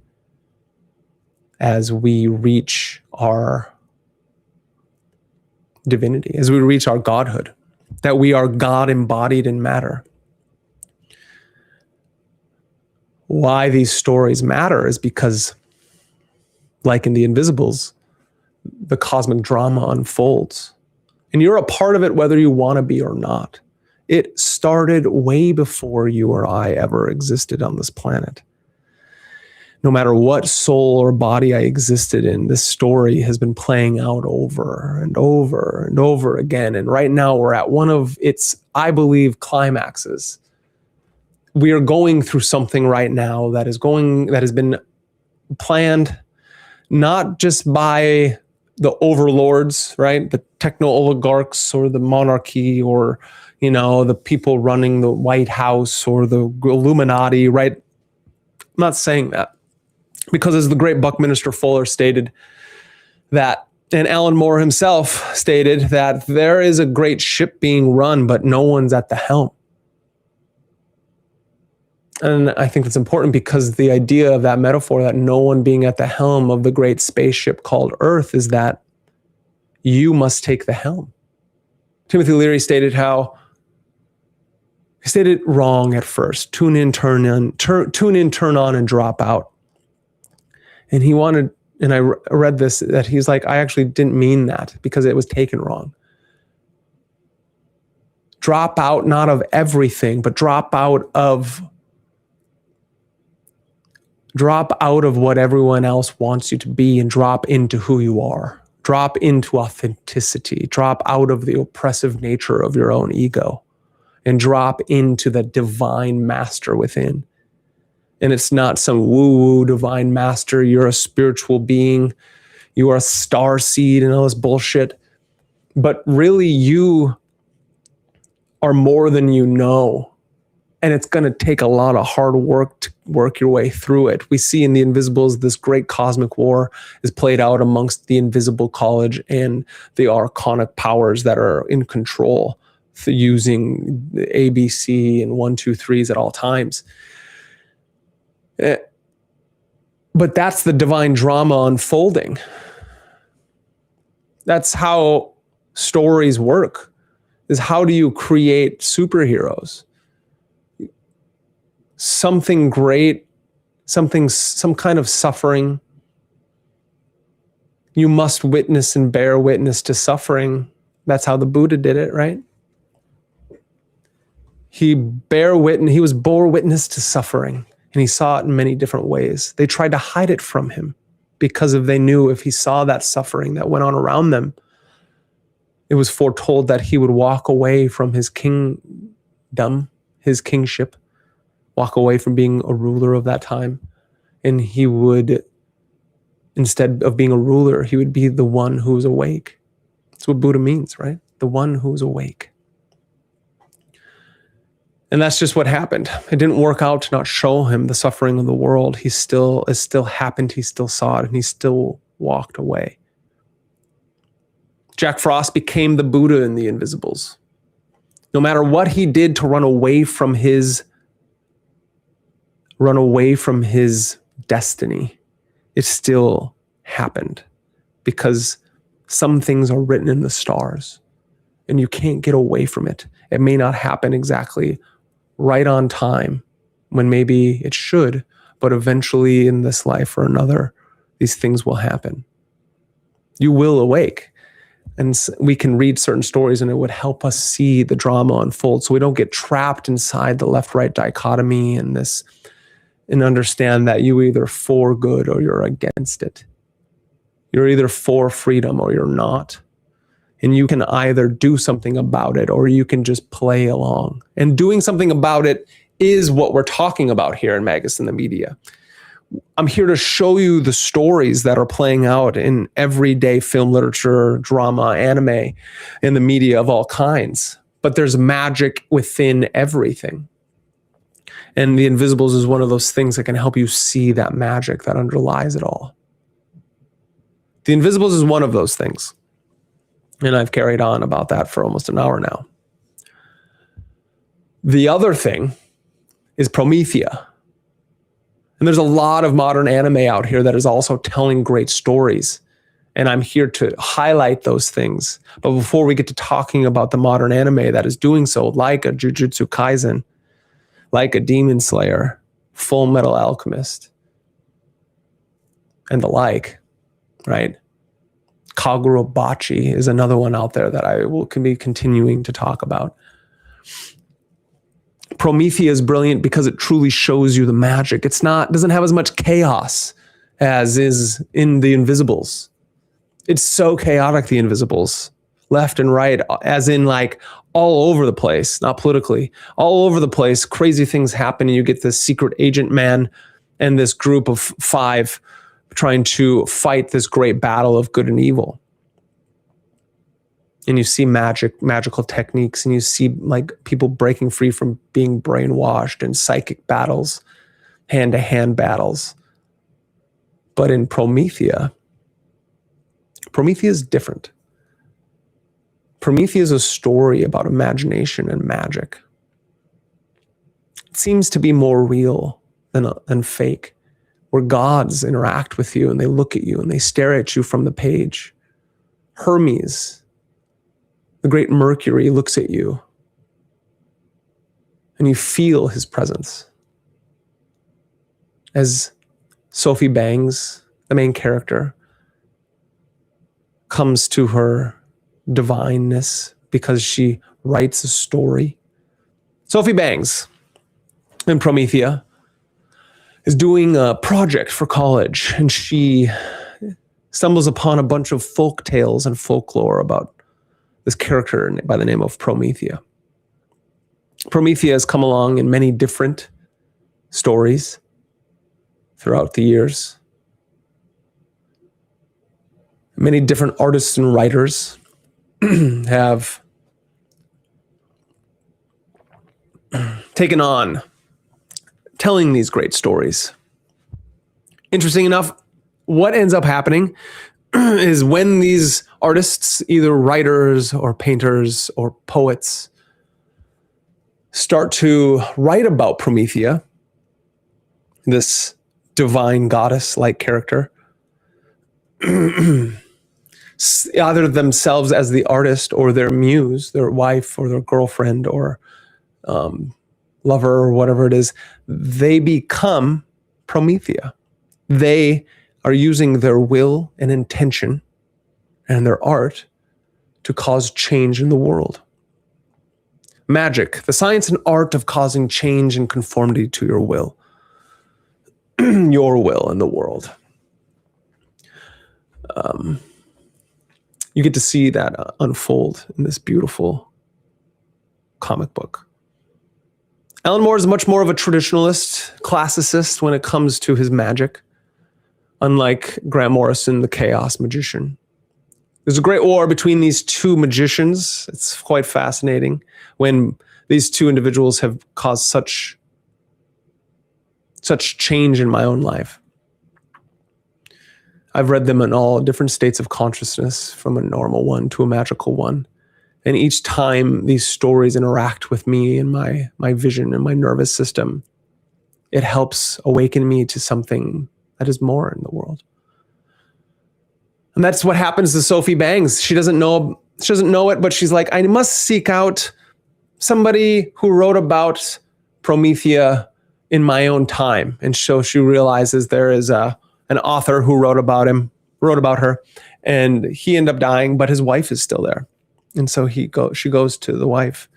S1: as we reach our divinity, as we reach our godhood, that we are God embodied in matter. Why these stories matter is because, like in the Invisibles, the cosmic drama unfolds. And you're a part of it whether you want to be or not. It started way before you or I ever existed on this planet. No matter what soul or body I existed in, this story has been playing out over and over and over again. And right now we're at one of its, I believe, climaxes. We are going through something right now that has been planned not just by the overlords, right? The techno oligarchs or the monarchy or, the people running the White House or the Illuminati, right? I'm not saying that. Because as the great Buckminster Fuller stated that, and Alan Moore himself stated that there is a great ship being run, but no one's at the helm. And I think that's important because the idea of that metaphor, that no one being at the helm of the great spaceship called Earth, is that you must take the helm. Timothy Leary stated he stated it wrong at first. Tune in, turn on, and drop out. And he wanted, and I read this, that he's like, I actually didn't mean that because it was taken wrong. Drop out, not of everything, but drop out of what everyone else wants you to be and drop into who you are. Drop into authenticity. Drop out of the oppressive nature of your own ego and drop into the divine master within. And it's not some woo-woo divine master, you're a spiritual being, you are a star seed and all this bullshit. But really, you are more than you know. And it's going to take a lot of hard work to work your way through it. We see in the Invisibles, this great cosmic war is played out amongst the Invisible College and the archonic powers that are in control, using the ABC and 1, 2, 3s at all times. But that's the divine drama unfolding. That's how stories work, is how do you create superheroes? Something great, some kind of suffering. You must witness and bear witness to suffering. That's how the Buddha did it, right? He bore witness to suffering, and he saw it in many different ways. They tried to hide it from him because they knew if he saw that suffering that went on around them, it was foretold that he would walk away from his kingdom, his kingship, walk away from being a ruler of that time. And he would, instead of being a ruler, he would be the one who is awake. That's what Buddha means, right? The one who is awake. And that's just what happened. It didn't work out to not show him the suffering of the world. It still happened. He still saw it, and he still walked away. Jack Frost became the Buddha in the Invisibles. No matter what he did to run away from his destiny, it still happened, because some things are written in the stars and you can't get away from it. It may not happen exactly right on time when maybe it should, but eventually in this life or another, these things will happen. You will awake. And we can read certain stories and it would help us see the drama unfold so we don't get trapped inside the left-right dichotomy and understand that you either for good or you're against it. You're either for freedom or you're not. And you can either do something about it or you can just play along. And doing something about it is what we're talking about here in Magus and the Media. I'm here to show you the stories that are playing out in everyday film, literature, drama, anime, in the media of all kinds. But there's magic within everything. And the Invisibles is one of those things that can help you see that magic that underlies it all. The Invisibles is one of those things. And I've carried on about that for almost an hour now. The other thing is Promethea. And there's a lot of modern anime out here that is also telling great stories. And I'm here to highlight those things. But before we get to talking about the modern anime that is doing so, like a Jujutsu Kaisen, like a Demon Slayer, Full Metal Alchemist, and the like, right? Kagurobachi is another one out there that I can be continuing to talk about. Promethea is brilliant because it truly shows you the magic. Doesn't have as much chaos as is in the Invisibles. It's so chaotic, the Invisibles, left and right, as in like all over the place, not politically, all over the place. Crazy things happen, and you get this secret agent man and this group of 5 trying to fight this great battle of good and evil. And you see magical techniques, and you see like people breaking free from being brainwashed, and psychic battles, hand-to-hand battles. But in Promethea is different. Promethea is a story about imagination and magic. It seems to be more real than fake, where gods interact with you and they look at you and they stare at you from the page. Hermes, the great Mercury, looks at you and you feel his presence. As Sophie Bangs, the main character, comes to her divineness because she writes a story. Sophie Bangs in Promethea is doing a project for college, and she stumbles upon a bunch of folk tales and folklore about this character by the name of Promethea. Promethea has come along in many different stories, throughout the years. Many different artists and writers have taken on telling these great stories. Interesting enough, what ends up happening is when these artists, either writers or painters or poets, start to write about Promethea, this divine goddess-like character, either themselves as the artist or their muse, their wife or their girlfriend or lover or whatever it is, they become Promethea. They are using their will and intention and their art to cause change in the world. Magick, the science and art of causing change and conformity to your will. Your will in the world. You get to see that unfold in this beautiful comic book. Alan Moore is much more of a traditionalist, classicist when it comes to his magic, unlike Grant Morrison, the chaos magician. There's a great war between these two magicians. It's quite fascinating when these two individuals have caused such change in my own life. I've read them in all different states of consciousness, from a normal one to a magical one. And each time these stories interact with me and my vision and my nervous system, it helps awaken me to something that is more in the world. And that's what happens to Sophie Bangs. She doesn't know it, but she's like, I must seek out somebody who wrote about Promethea in my own time. And so she realizes there is an author who wrote about her, and he ended up dying, but his wife is still there. And so she goes to the wife,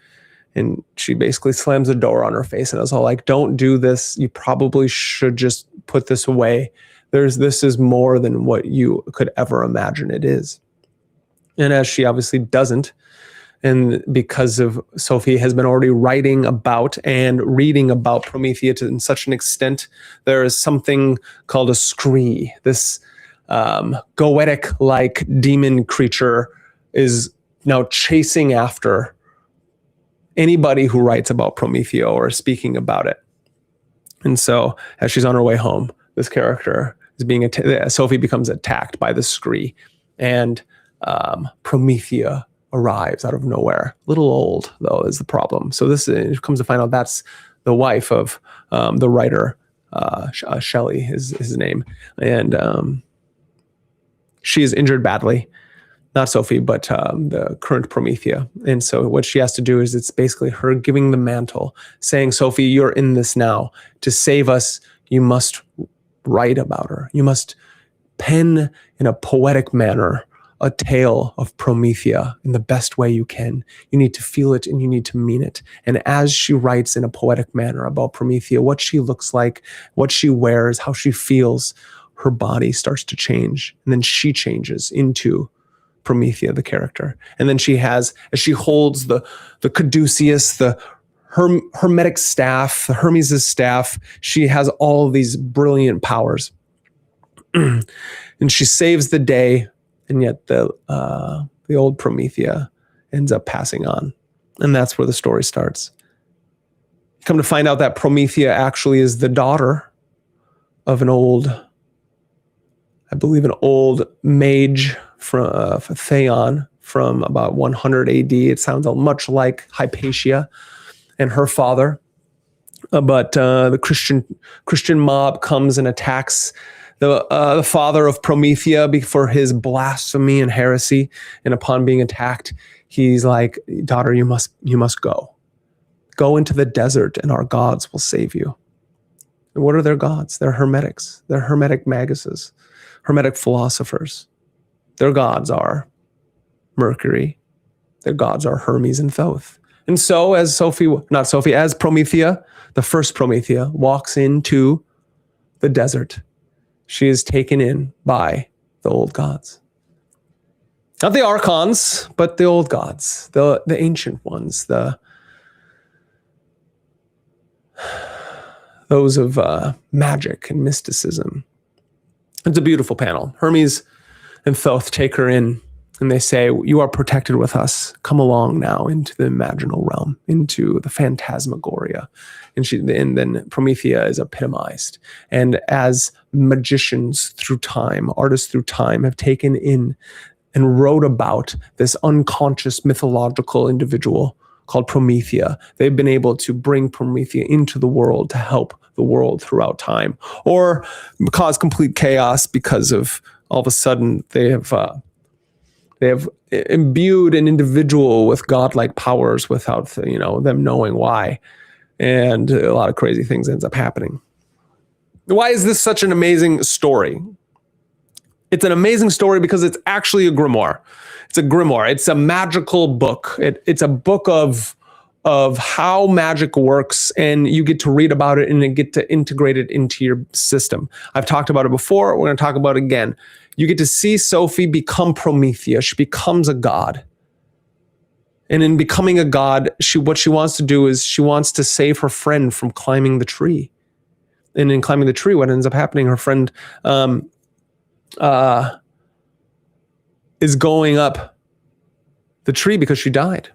S1: and she basically slams the door on her face and is all like, don't do this. You probably should just put this away. This is more than what you could ever imagine it is. And as she obviously doesn't, and because of Sophie has been already writing about and reading about Promethea to such an extent, there is something called a scree. This goetic-like demon creature is now chasing after anybody who writes about Promethea or speaking about it. And so as she's on her way home, this character is being Sophie becomes attacked by the scree, and Promethea arrives out of nowhere. A little old, though, is the problem. So this comes to find out that's the wife of the writer, Shelley is his name. And she is injured badly. Not Sophie, but the current Promethea. And so what she has to do is, it's basically her giving the mantle, saying, Sophie, you're in this now. To save us, you must write about her. You must pen in a poetic manner a tale of Promethea in the best way you can. You need to feel it and you need to mean it. And as she writes in a poetic manner about Promethea, what she looks like, what she wears, how she feels, her body starts to change. And then she changes into Promethea, the character. And then she has, as she holds the caduceus, the hermetic staff, the Hermes' staff, she has all these brilliant powers. And she saves the day, and yet the old Promethea ends up passing on. And that's where the story starts. Come to find out that Promethea actually is the daughter of an old mage from Theon from about 100 AD. It sounds much like Hypatia and her father. But the Christian mob comes and attacks the father of Promethea for his blasphemy and heresy. And upon being attacked, he's like, daughter, you must go. Go into the desert and our gods will save you. And what are their gods? They're hermetics. They're hermetic maguses, hermetic philosophers. Their gods are Mercury. Their gods are Hermes and Thoth. And so as Promethea, the first Promethea, walks into the desert, she is taken in by the old gods. Not the archons, but the old gods, the ancient ones, the those of magic and mysticism. It's a beautiful panel. Hermes and Thoth take her in, and they say, you are protected with us. Come along now into the imaginal realm, into the phantasmagoria. And then Promethea is epitomized. And as magicians through time, artists through time, have taken in and wrote about this unconscious mythological individual called Promethea, they've been able to bring Promethea into the world to help the world throughout time, or cause complete chaos because of all of a sudden they have imbued an individual with godlike powers without them knowing why, and a lot of crazy things ends up happening. Why is this such an amazing story? It's an amazing story because it's actually a grimoire. It's a grimoire. It's a magical book. It's a book of how magic works, and you get to read about it and then get to integrate it into your system. I've talked about it before. We're going to talk about it again. You get to see Sophie become Promethea. She becomes a god. And in becoming a god, what she wants to do is she wants to save her friend from climbing the tree. And in climbing the tree, what ends up happening, her friend is going up the tree because she died.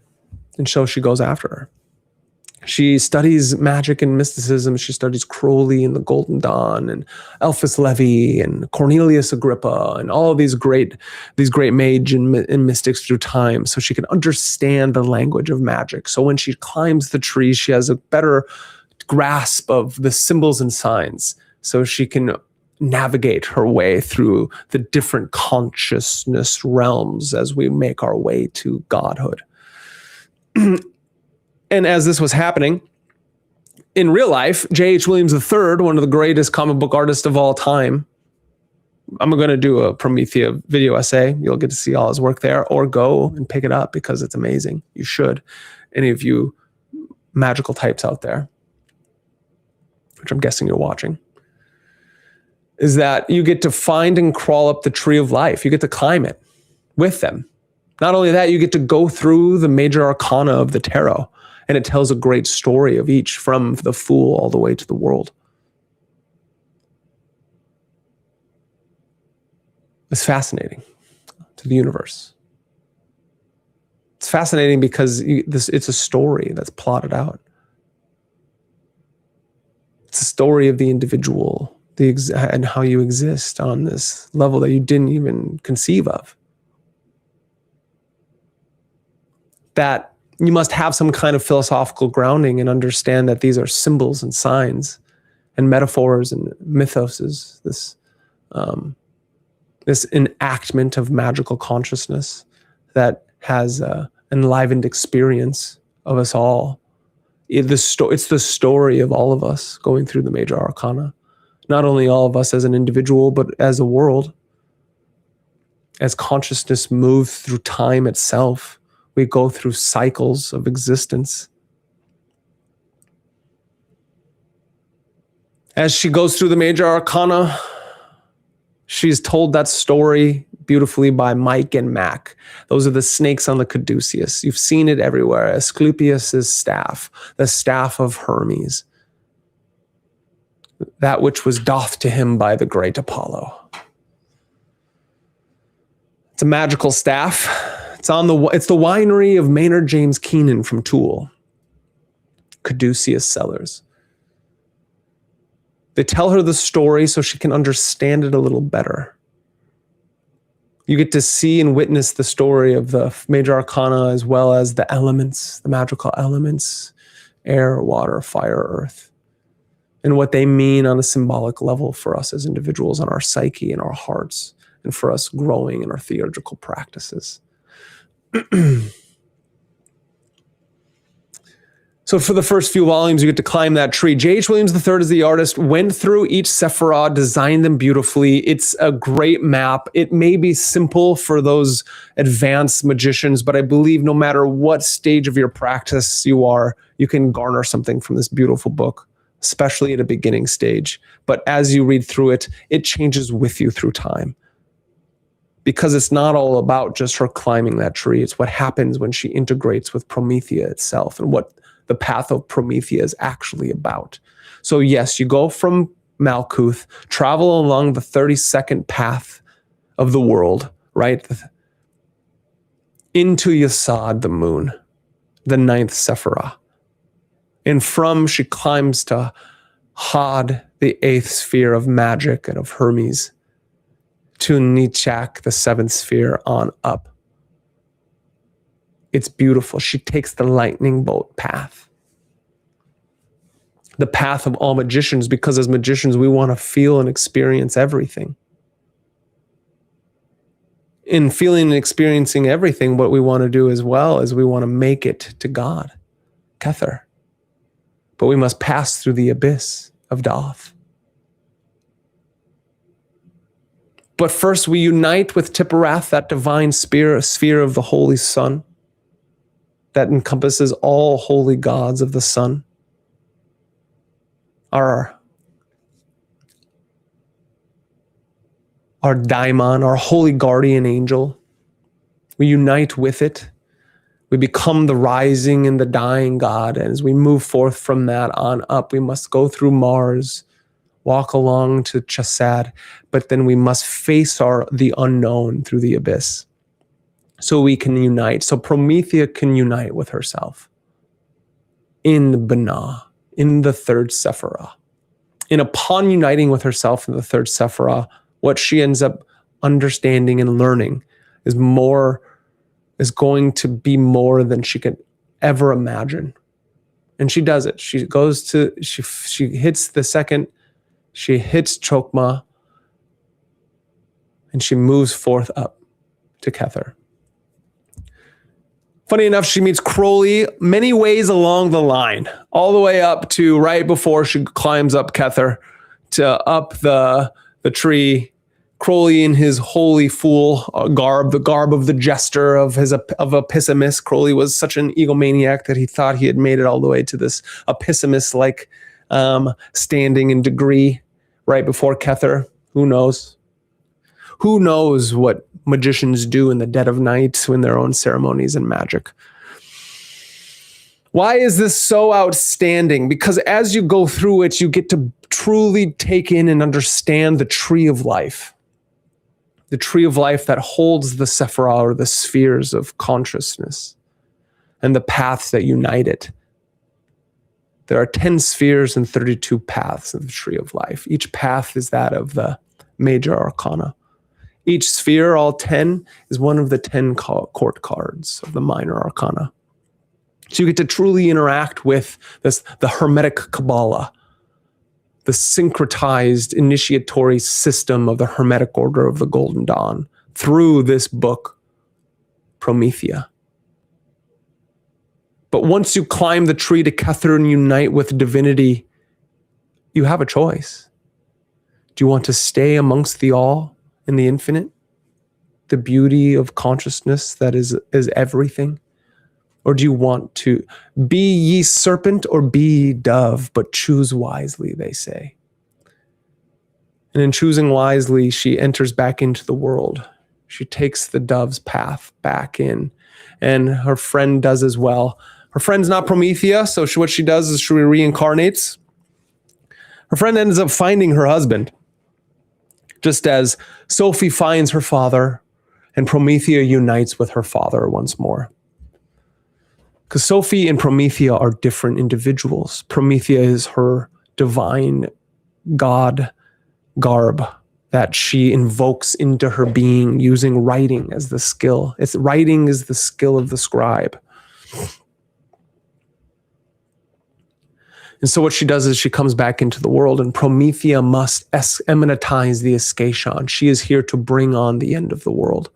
S1: And so she goes after her. She studies magic and mysticism. She studies Crowley and the Golden Dawn and Eliphas Levi and Cornelius Agrippa and all of these great mage and mystics through time, so she can understand the language of magic. So when she climbs the tree, she has a better grasp of the symbols and signs, so she can navigate her way through the different consciousness realms as we make our way to godhood. And as this was happening in real life, J.H. Williams III, one of the greatest comic book artists of all time, I'm going to do a Promethea video essay. You'll get to see all his work there, or go and pick it up because it's amazing. You should. Any of you magical types out there, which I'm guessing you're watching, is that you get to find and crawl up the tree of life. You get to climb it with them. Not only that, you get to go through the major arcana of the tarot, and it tells a great story of each, from the Fool all the way to the World. It's fascinating to the universe. It's fascinating because it's a story that's plotted out. It's a story of the individual, and how you exist on this level that you didn't even conceive of. That you must have some kind of philosophical grounding and understand that these are symbols and signs and metaphors and mythoses, this enactment of magical consciousness that has enlivened experience of us all. It's the story of all of us going through the major arcana. Not only all of us as an individual, but as a world. As consciousness moves through time itself, we go through cycles of existence. As she goes through the major arcana, she's told that story beautifully by Mike and Mac. Those are the snakes on the caduceus. You've seen it everywhere. Asclepius' staff, the staff of Hermes, that which was doffed to him by the great Apollo. It's a magical staff. It's the winery of Maynard James Keenan from Tool. Caduceus Cellars. They tell her the story so she can understand it a little better. You get to see and witness the story of the major arcana, as well as the elements, the magical elements, air, water, fire, earth, and what they mean on a symbolic level for us as individuals, on our psyche and our hearts, and for us growing in our theurgical practices. So for the first few volumes, you get to climb that tree. J.H. Williams III is the artist, went through each Sephirah, designed them beautifully. It's a great map. It may be simple for those advanced magicians, but I believe no matter what stage of your practice you are, you can garner something from this beautiful book, especially at a beginning stage. But as you read through it, it changes with you through time. Because it's not all about just her climbing that tree. It's what happens when she integrates with Promethea itself, and what the path of Promethea is actually about. So yes, you go from Malkuth, travel along the 32nd path of the world, right? Into Yesod, the moon, the 9th Sephirah. And from she climbs to Hod, the 8th sphere of Magick and of Hermes, to Nichak, the 7th sphere, on up. It's beautiful. She takes the lightning bolt path. The path of all magicians, because as magicians, we want to feel and experience everything. In feeling and experiencing everything, what we want to do as well is we want to make it to God, Kether. But we must pass through the abyss of Doth. But first we unite with Tipperath, that divine sphere of the Holy Sun that encompasses all holy gods of the sun. Our daimon, our holy guardian angel. We unite with it. We become the rising and the dying God. And as we move forth from that on up, we must go through Mars, walk along to Chesed, but then we must face the unknown through the abyss. So we can unite. So Promethea can unite with herself in Binah, in the 3rd Sephirah. And upon uniting with herself in the 3rd Sephirah, what she ends up understanding and learning is going to be more than she could ever imagine. And she does it. She hits the second, she hits Chokmah, and she moves forth up to Kether. Funny enough, she meets Crowley many ways along the line, all the way up to right before she climbs up Kether, to up the tree. Crowley in his holy fool garb, the garb of the jester, of a pessimist. Crowley was such an egomaniac that he thought he had made it all the way to this pessimist-like standing and degree right before Kether. Who knows? Who knows what magicians do in the dead of night in their own ceremonies and magic? Why is this so outstanding? Because as you go through it, you get to truly take in and understand the tree of life. The tree of life that holds the Sephirah, or the spheres of consciousness, and the paths that unite it. There are 10 spheres and 32 paths of the tree of life. Each path is that of the major arcana. Each sphere, all 10, is one of the 10 court cards of the minor arcana. So you get to truly interact with the Hermetic Kabbalah, the syncretized initiatory system of the Hermetic Order of the Golden Dawn, through this book, Promethea. But once you climb the tree to Kether and unite with divinity, you have a choice. Do you want to stay amongst the all in the infinite, the beauty of consciousness that is everything? Or do you want to be ye serpent or be ye dove, but choose wisely, they say. And in choosing wisely, she enters back into the world. She takes the dove's path back in, and her friend does as well. Her friend's not Promethea, so what she does is she reincarnates. Her friend ends up finding her husband, just as Sophie finds her father, and Promethea unites with her father once more. Because Sophie and Promethea are different individuals. Promethea is her divine God garb that she invokes into her being using writing as the skill. Writing is the skill of the scribe. And so what she does is she comes back into the world, and Promethea must emanatize the escatron. She is here to bring on the end of the world.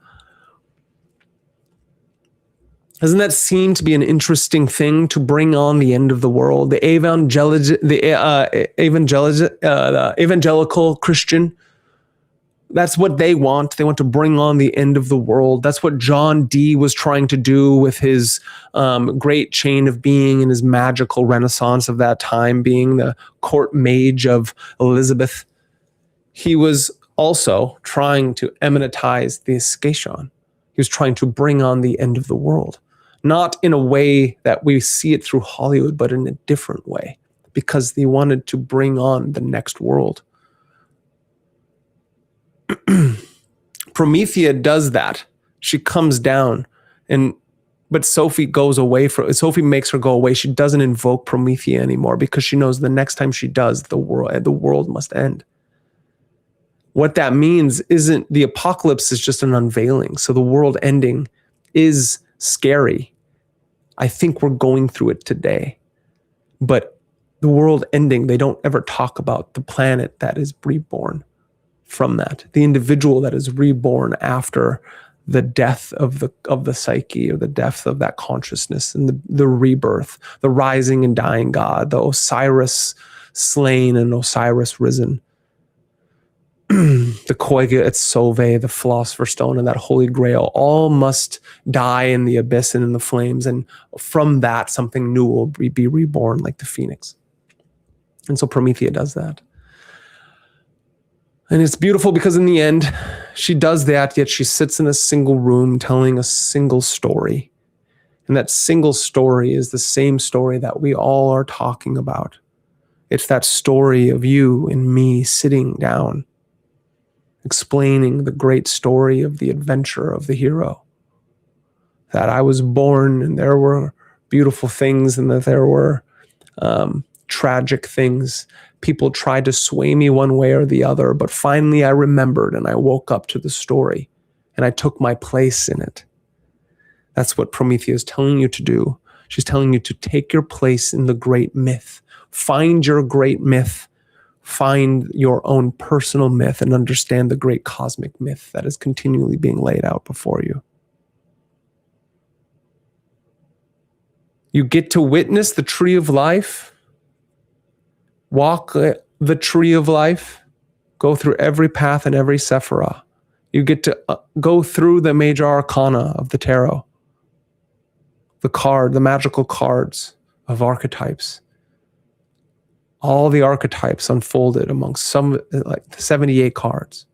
S1: Doesn't that seem to be an interesting thing, to bring on the end of the world? The evangelical Christian, that's what they want. They want to bring on the end of the world. That's what John Dee was trying to do with his great chain of being and his magical renaissance of that time, being the court mage of Elizabeth. He was also trying to emanatize the escatron. He was trying to bring on the end of the world. not in a way that we see it through Hollywood, but in a different way, because they wanted to bring on the next world. Promethea does that. She comes down, but Sophie makes her go away. She doesn't invoke Promethea anymore because she knows the next time she does, the world must end. What that means isn't the apocalypse is just an unveiling. So the world ending is scary. I think we're going through it today. But the world ending, they don't ever talk about the planet that is reborn from that, the individual that is reborn after the death of the psyche, or the death of that consciousness, and the rebirth, the rising and dying God, the Osiris slain and Osiris risen, the Koiga et Sove, the Philosopher's Stone, and that Holy Grail, all must die in the abyss and in the flames, and from that something new will be reborn, like the phoenix. And so Promethea does that. And it's beautiful because in the end, she does that, yet she sits in a single room telling a single story. And that single story is the same story that we all are talking about. It's that story of you and me sitting down, explaining the great story of the adventure of the hero. That I was born and there were beautiful things and that there were tragic things. People tried to sway me one way or the other, but finally I remembered and I woke up to the story and I took my place in it. That's what Promethea is telling you to do. She's telling you to take your place in the great myth. Find your great myth. Find your own personal myth and understand the great cosmic myth that is continually being laid out before you. You get to witness the tree of life. Walk the tree of life, go through every path and every sephirah. You get to go through the major arcana of the tarot, the magical cards of archetypes. All the archetypes unfolded amongst some, like 78 cards.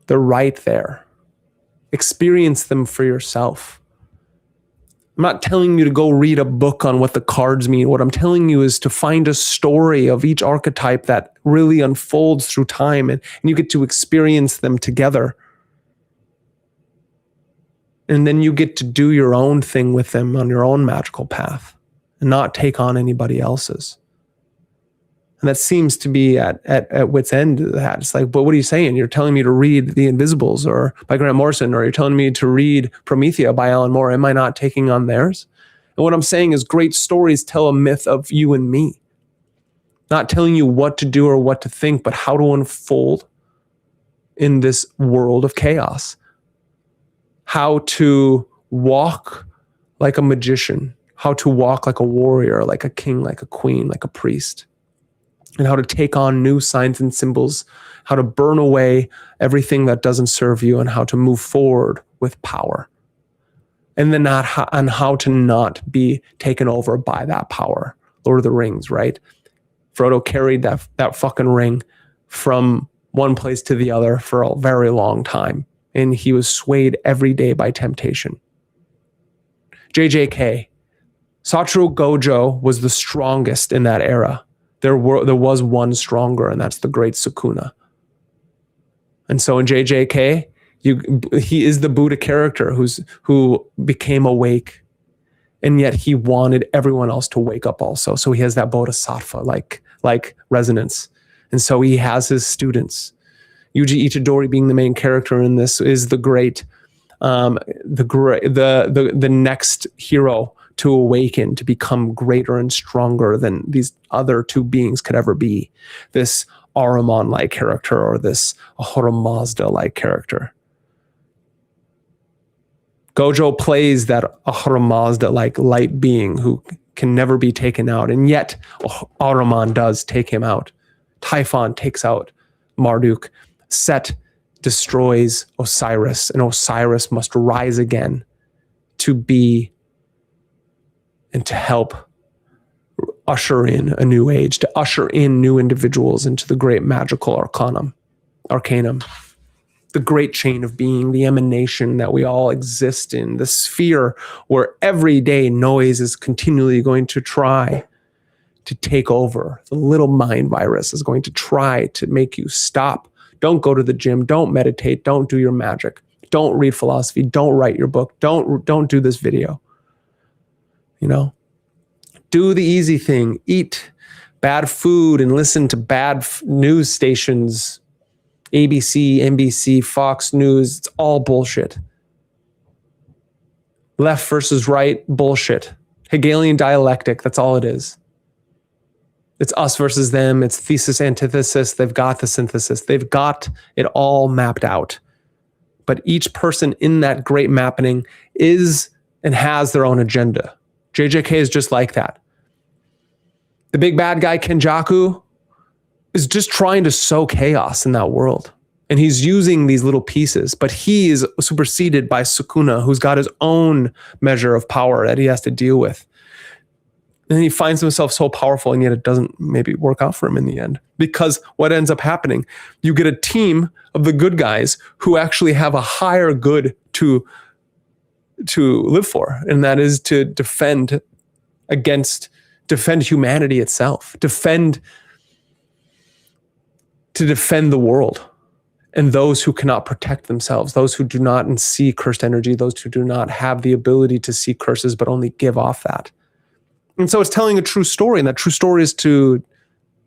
S1: They're right there. Experience them for yourself. I'm not telling you to go read a book on what the cards mean. What I'm telling you is to find a story of each archetype that really unfolds through time, and you get to experience them together. And then you get to do your own thing with them on your own magical path and not take on anybody else's. And that seems to be at wit's end. It's like, but what are you saying? You're telling me to read The Invisibles or by Grant Morrison, or you're telling me to read Promethea by Alan Moore. Am I not taking on theirs? And what I'm saying is great stories tell a myth of you and me. Not telling you what to do or what to think, but how to unfold in this world of chaos. How to walk like a magician. How to walk like a warrior, like a king, like a queen, like a priest. And how to take on new signs and symbols, how to burn away everything that doesn't serve you, and how to move forward with power. And then how to not be taken over by that power. Lord of the Rings, right? Frodo carried that fucking ring from one place to the other for a very long time. And he was swayed every day by temptation. JJK. Satoru Gojo was the strongest in that era. There was one stronger, and that's the great Sukuna. And so in JJK, he is the Buddha character who became awake, and yet he wanted everyone else to wake up also. So he has that bodhisattva like resonance, and so he has his students. Yuji Itadori, being the main character in this, is the next hero to awaken, to become greater and stronger than these other two beings could ever be. This Ahriman-like character, or this Ahura Mazda-like character. Gojo plays that Ahura Mazda-like light being who can never be taken out, and yet Ahriman does take him out. Typhon takes out Marduk. Set destroys Osiris, and Osiris must rise again to be and to help usher in a new age, to usher in new individuals into the great magical arcanum. the great chain of being, the emanation that we all exist in, the sphere where everyday noise is continually going to try to take over. The little mind virus is going to try to make you stop. Don't go to the gym. Don't meditate. Don't do your magic. Don't read philosophy. Don't write your book. Don't do this video. Do the easy thing. Eat bad food and listen to bad news stations. ABC, NBC, Fox News. It's all bullshit. Left versus right, bullshit. Hegelian dialectic. That's all it is. It's us versus them. It's thesis, antithesis. They've got the synthesis. They've got it all mapped out. But each person in that great mapping is and has their own agenda. JJK is just like that. The big bad guy, Kenjaku, is just trying to sow chaos in that world. And he's using these little pieces, but he is superseded by Sukuna, who's got his own measure of power that he has to deal with. And he finds himself so powerful, and yet it doesn't maybe work out for him in the end. Because what ends up happening, you get a team of the good guys who actually have a higher good to live for, and that is to defend humanity itself, to defend the world, and those who cannot protect themselves, those who do not see cursed energy, those who do not have the ability to see curses, but only give off that. And so it's telling a true story, and that true story is to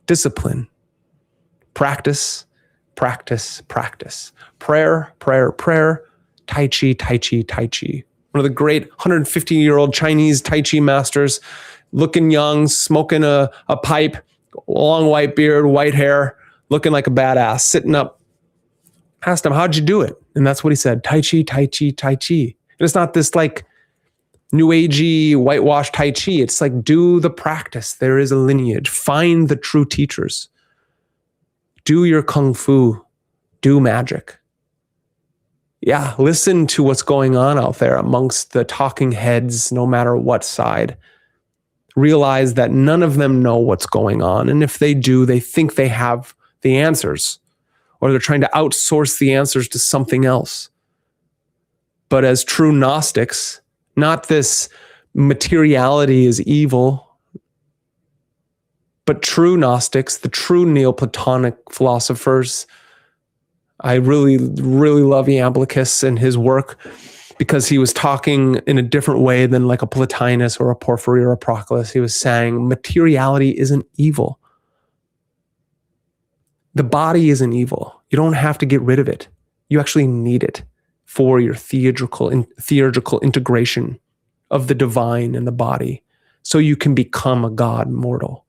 S1: discipline, practice, practice, practice. Prayer, prayer, prayer, Tai Chi, Tai Chi, Tai Chi. One of the great 150-year-old Chinese Tai Chi masters, looking young, smoking a pipe, long white beard, white hair, looking like a badass, sitting up. Asked him, how'd you do it? And that's what he said, Tai Chi, Tai Chi, Tai Chi. And it's not this like new agey whitewashed Tai Chi. It's like, do the practice. There is a lineage. Find the true teachers. Do your kung fu. Do magic. Yeah, listen to what's going on out there amongst the talking heads, no matter what side. Realize that none of them know what's going on. And if they do, they think they have the answers, or they're trying to outsource the answers to something else. But as true Gnostics, not this materiality is evil, but true Gnostics, the true Neoplatonic philosophers. I really, really love Iamblichus and his work, because he was talking in a different way than like a Plotinus or a Porphyry or a Proclus. He was saying materiality isn't evil. The body isn't evil. You don't have to get rid of it. You actually need it for your theurgical integration of the divine and the body, so you can become a god mortal.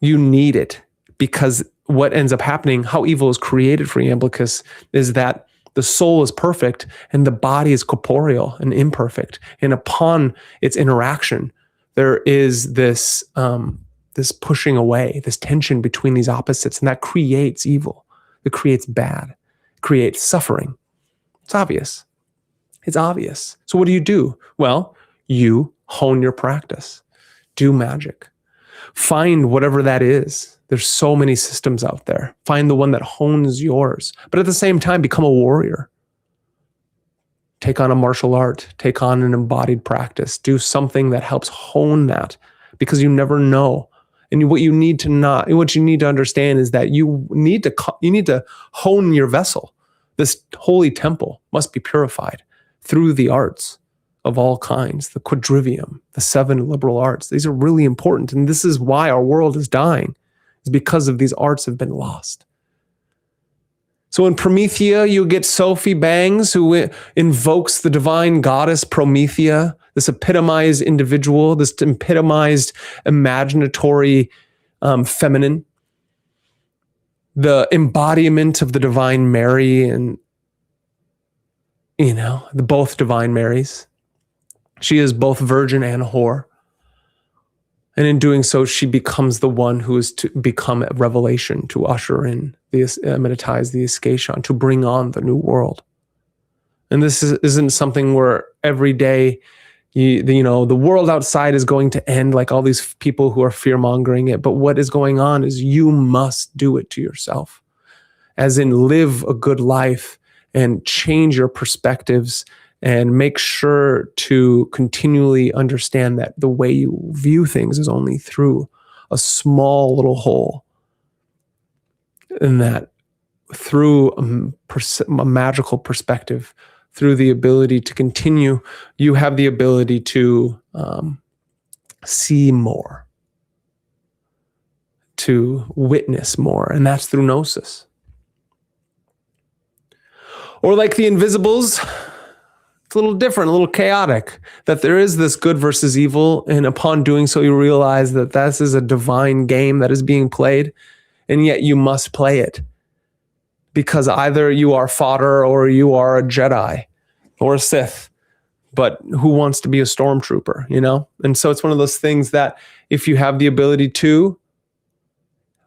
S1: You need it, because what ends up happening, how evil is created for Iamblichus, is that the soul is perfect and the body is corporeal and imperfect. And upon its interaction, there is this pushing away, this tension between these opposites, and that creates evil. It creates bad, it creates suffering. It's obvious. It's obvious. So what do? Well, you hone your practice. Do magic. Find whatever that is. There's so many systems out there. Find the one that hones yours. But at the same time, become a warrior. Take on a martial art. Take on an embodied practice. Do something that helps hone that, because you never know. And what you need to understand is that you need to hone your vessel. This holy temple must be purified through the arts of all kinds, the quadrivium, the 7 liberal arts. These are really important. And this is why our world is dying, is because of these arts have been lost. So in Promethea, you get Sophie Bangs, who invokes the divine goddess Promethea, this epitomized individual, this epitomized imaginatory feminine, the embodiment of the divine Mary, and the both divine Marys. She is both virgin and whore. And in doing so, she becomes the one who is to become a revelation, to usher in meditize the escation, to bring on the new world. And this isn't something where every day, the world outside is going to end, like all these people who are fear-mongering it. But what is going on is you must do it to yourself. as in live a good life and change your perspectives and make sure to continually understand that the way you view things is only through a small little hole, and that through a magical perspective, through the ability to continue, you have the ability to see more, to witness more, and that's through gnosis. Or like the invisibles, it's a little different, a little chaotic, that there is this good versus evil, and upon doing so, you realize that this is a divine game that is being played, and yet you must play it. Because either you are fodder or you are a Jedi or a Sith, but who wants to be a stormtrooper, you know? And so it's one of those things that if you have the ability to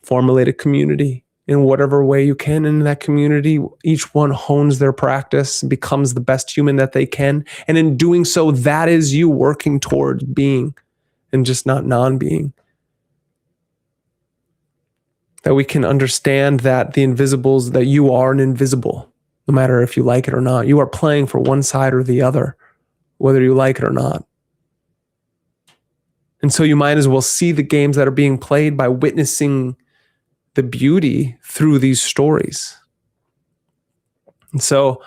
S1: formulate a community in whatever way you can in that community, each one hones their practice, becomes the best human that they can. And in doing so, that is you working towards being and just not non-being. That we can understand that the invisibles, that you are an invisible, no matter if you like it or not. You are playing for one side or the other, whether you like it or not. And so you might as well see the games that are being played by witnessing the beauty through these stories. And so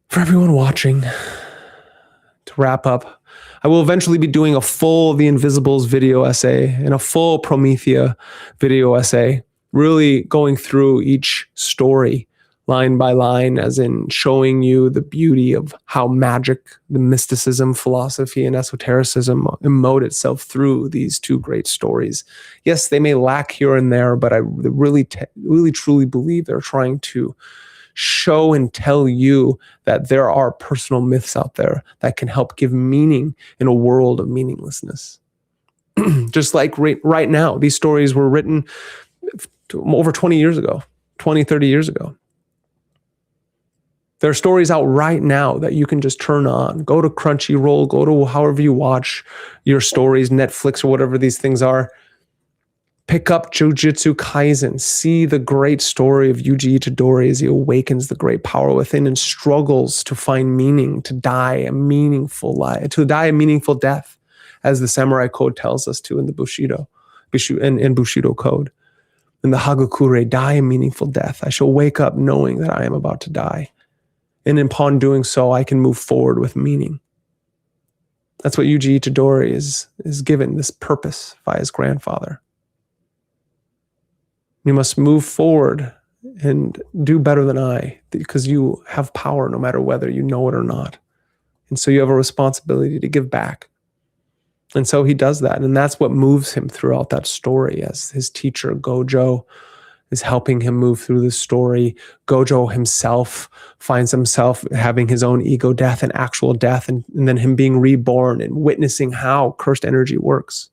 S1: for everyone watching, to wrap up, I will eventually be doing a full The Invisibles video essay and a full Promethea video essay, really going through each story line by line, as in showing you the beauty of how magic, the mysticism, philosophy, and esotericism emote itself through these two great stories. Yes, they may lack here and there, but I really truly believe they're trying to show and tell you that there are personal myths out there that can help give meaning in a world of meaninglessness. Just like right now, these stories were written over 20 years ago, 20, 30 years ago. There are stories out right now that you can just turn on. Go to Crunchyroll, go to however you watch your stories, Netflix or whatever these things are. Pick up Jujutsu Kaisen. See the great story of Yuji Itadori as he awakens the great power within and struggles to find meaning, to die a meaningful life, to die a meaningful death, as the Samurai Code tells us to in the Bushido Code. In the Hagakure, die a meaningful death. I shall wake up knowing that I am about to die. And upon doing so, I can move forward with meaning. That's what Yuji Itadori is given, this purpose by his grandfather. You must move forward and do better than I, because you have power no matter whether you know it or not. And so you have a responsibility to give back. And so he does that. And that's what moves him throughout that story, as his teacher, Gojo, is helping him move through the story. Gojo himself finds himself having his own ego death and actual death, and then him being reborn and witnessing how cursed energy works.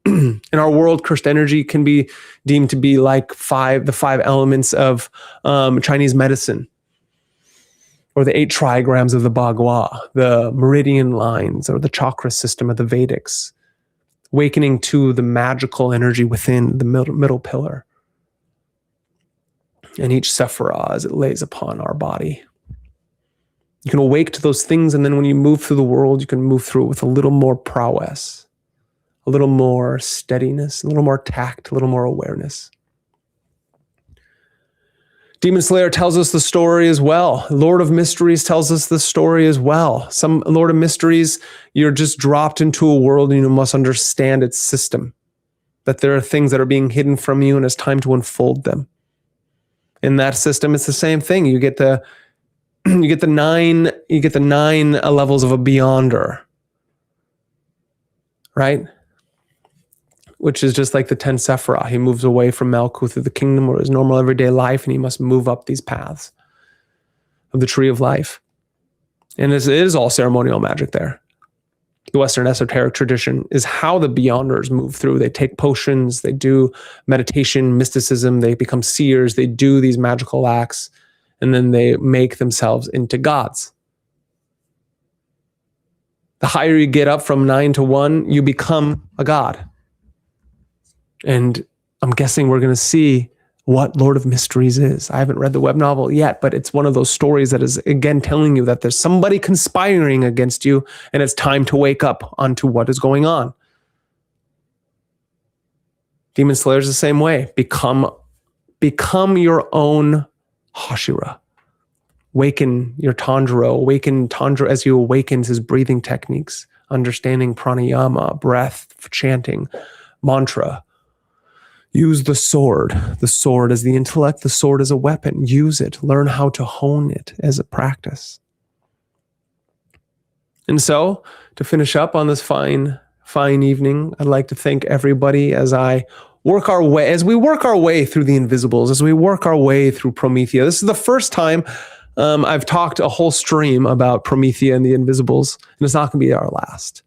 S1: In our world, cursed energy can be deemed to be like the five elements of Chinese medicine, or the 8 trigrams of the Bagua, the meridian lines, or the chakra system of the Vedics, awakening to the magical energy within the middle pillar, and each sephira as it lays upon our body. You can awake to those things, and then when you move through the world, you can move through it with a little more prowess, a little more steadiness, a little more tact, a little more awareness. Demon Slayer tells us the story as well. Lord of Mysteries tells us the story as well. Some Lord of Mysteries, you're just dropped into a world and you must understand its system. That there are things that are being hidden from you and it's time to unfold them. In that system, it's the same thing. You get the 9 levels of a Beyonder, right? Which is just like the 10 Sephirah. He moves away from Malkuth through the kingdom or his normal everyday life, and he must move up these paths of the tree of life. And it is all ceremonial magic there. The Western esoteric tradition is how the Beyonders move through. They take potions, they do meditation, mysticism, they become seers, they do these magical acts, and then they make themselves into gods. The higher you get up from 9 to 1, you become a god. And I'm guessing we're going to see what Lord of Mysteries is. I haven't read the web novel yet, but it's one of those stories that is, again, telling you that there's somebody conspiring against you, and it's time to wake up onto what is going on. Demon Slayer is the same way. Become your own Hashira. Awaken your Tanjiro. Awaken Tanjiro as he awakens his breathing techniques, understanding pranayama, breath, chanting, mantra. Use the sword as the intellect, the sword as a weapon. Use it. Learn how to hone it as a practice. And so, to finish up on this fine evening, I'd like to thank everybody as we work our way through the invisibles, as we work our way through Promethea. This is the first time I've talked a whole stream about Promethea and the invisibles, and it's not going to be our last.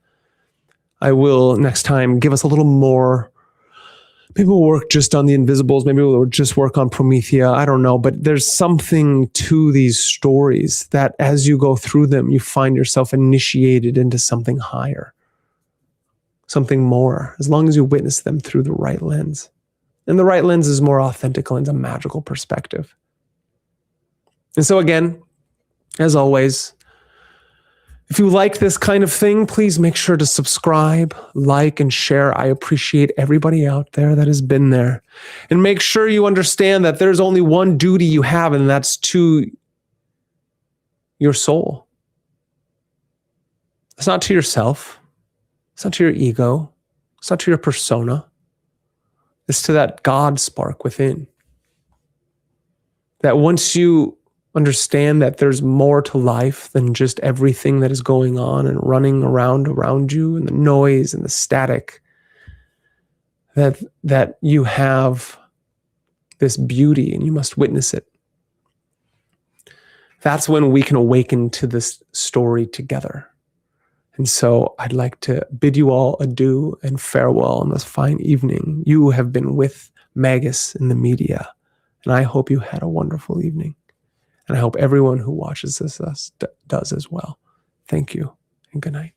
S1: I will next time give us a little more. Maybe we'll work just on the invisibles. Maybe we'll just work on Promethea. I don't know. But there's something to these stories that as you go through them, you find yourself initiated into something higher, something more, as long as you witness them through the right lens. And the right lens is more authentic lens, a magical perspective. And so again, as always, if you like this kind of thing, please make sure to subscribe, like, and share. I appreciate everybody out there that has been there. And make sure you understand that there's only one duty you have, and that's to your soul. It's not to yourself. It's not to your ego. It's not to your persona. It's to that God spark within. That once you understand that there's more to life than just everything that is going on and running around you and the noise and the static, that you have this beauty and you must witness it. That's when we can awaken to this story together. And so I'd like to bid you all adieu and farewell on this fine evening. You have been with Magus in the media, and I hope you had a wonderful evening. And I hope everyone who watches this does as well. Thank you, and good night.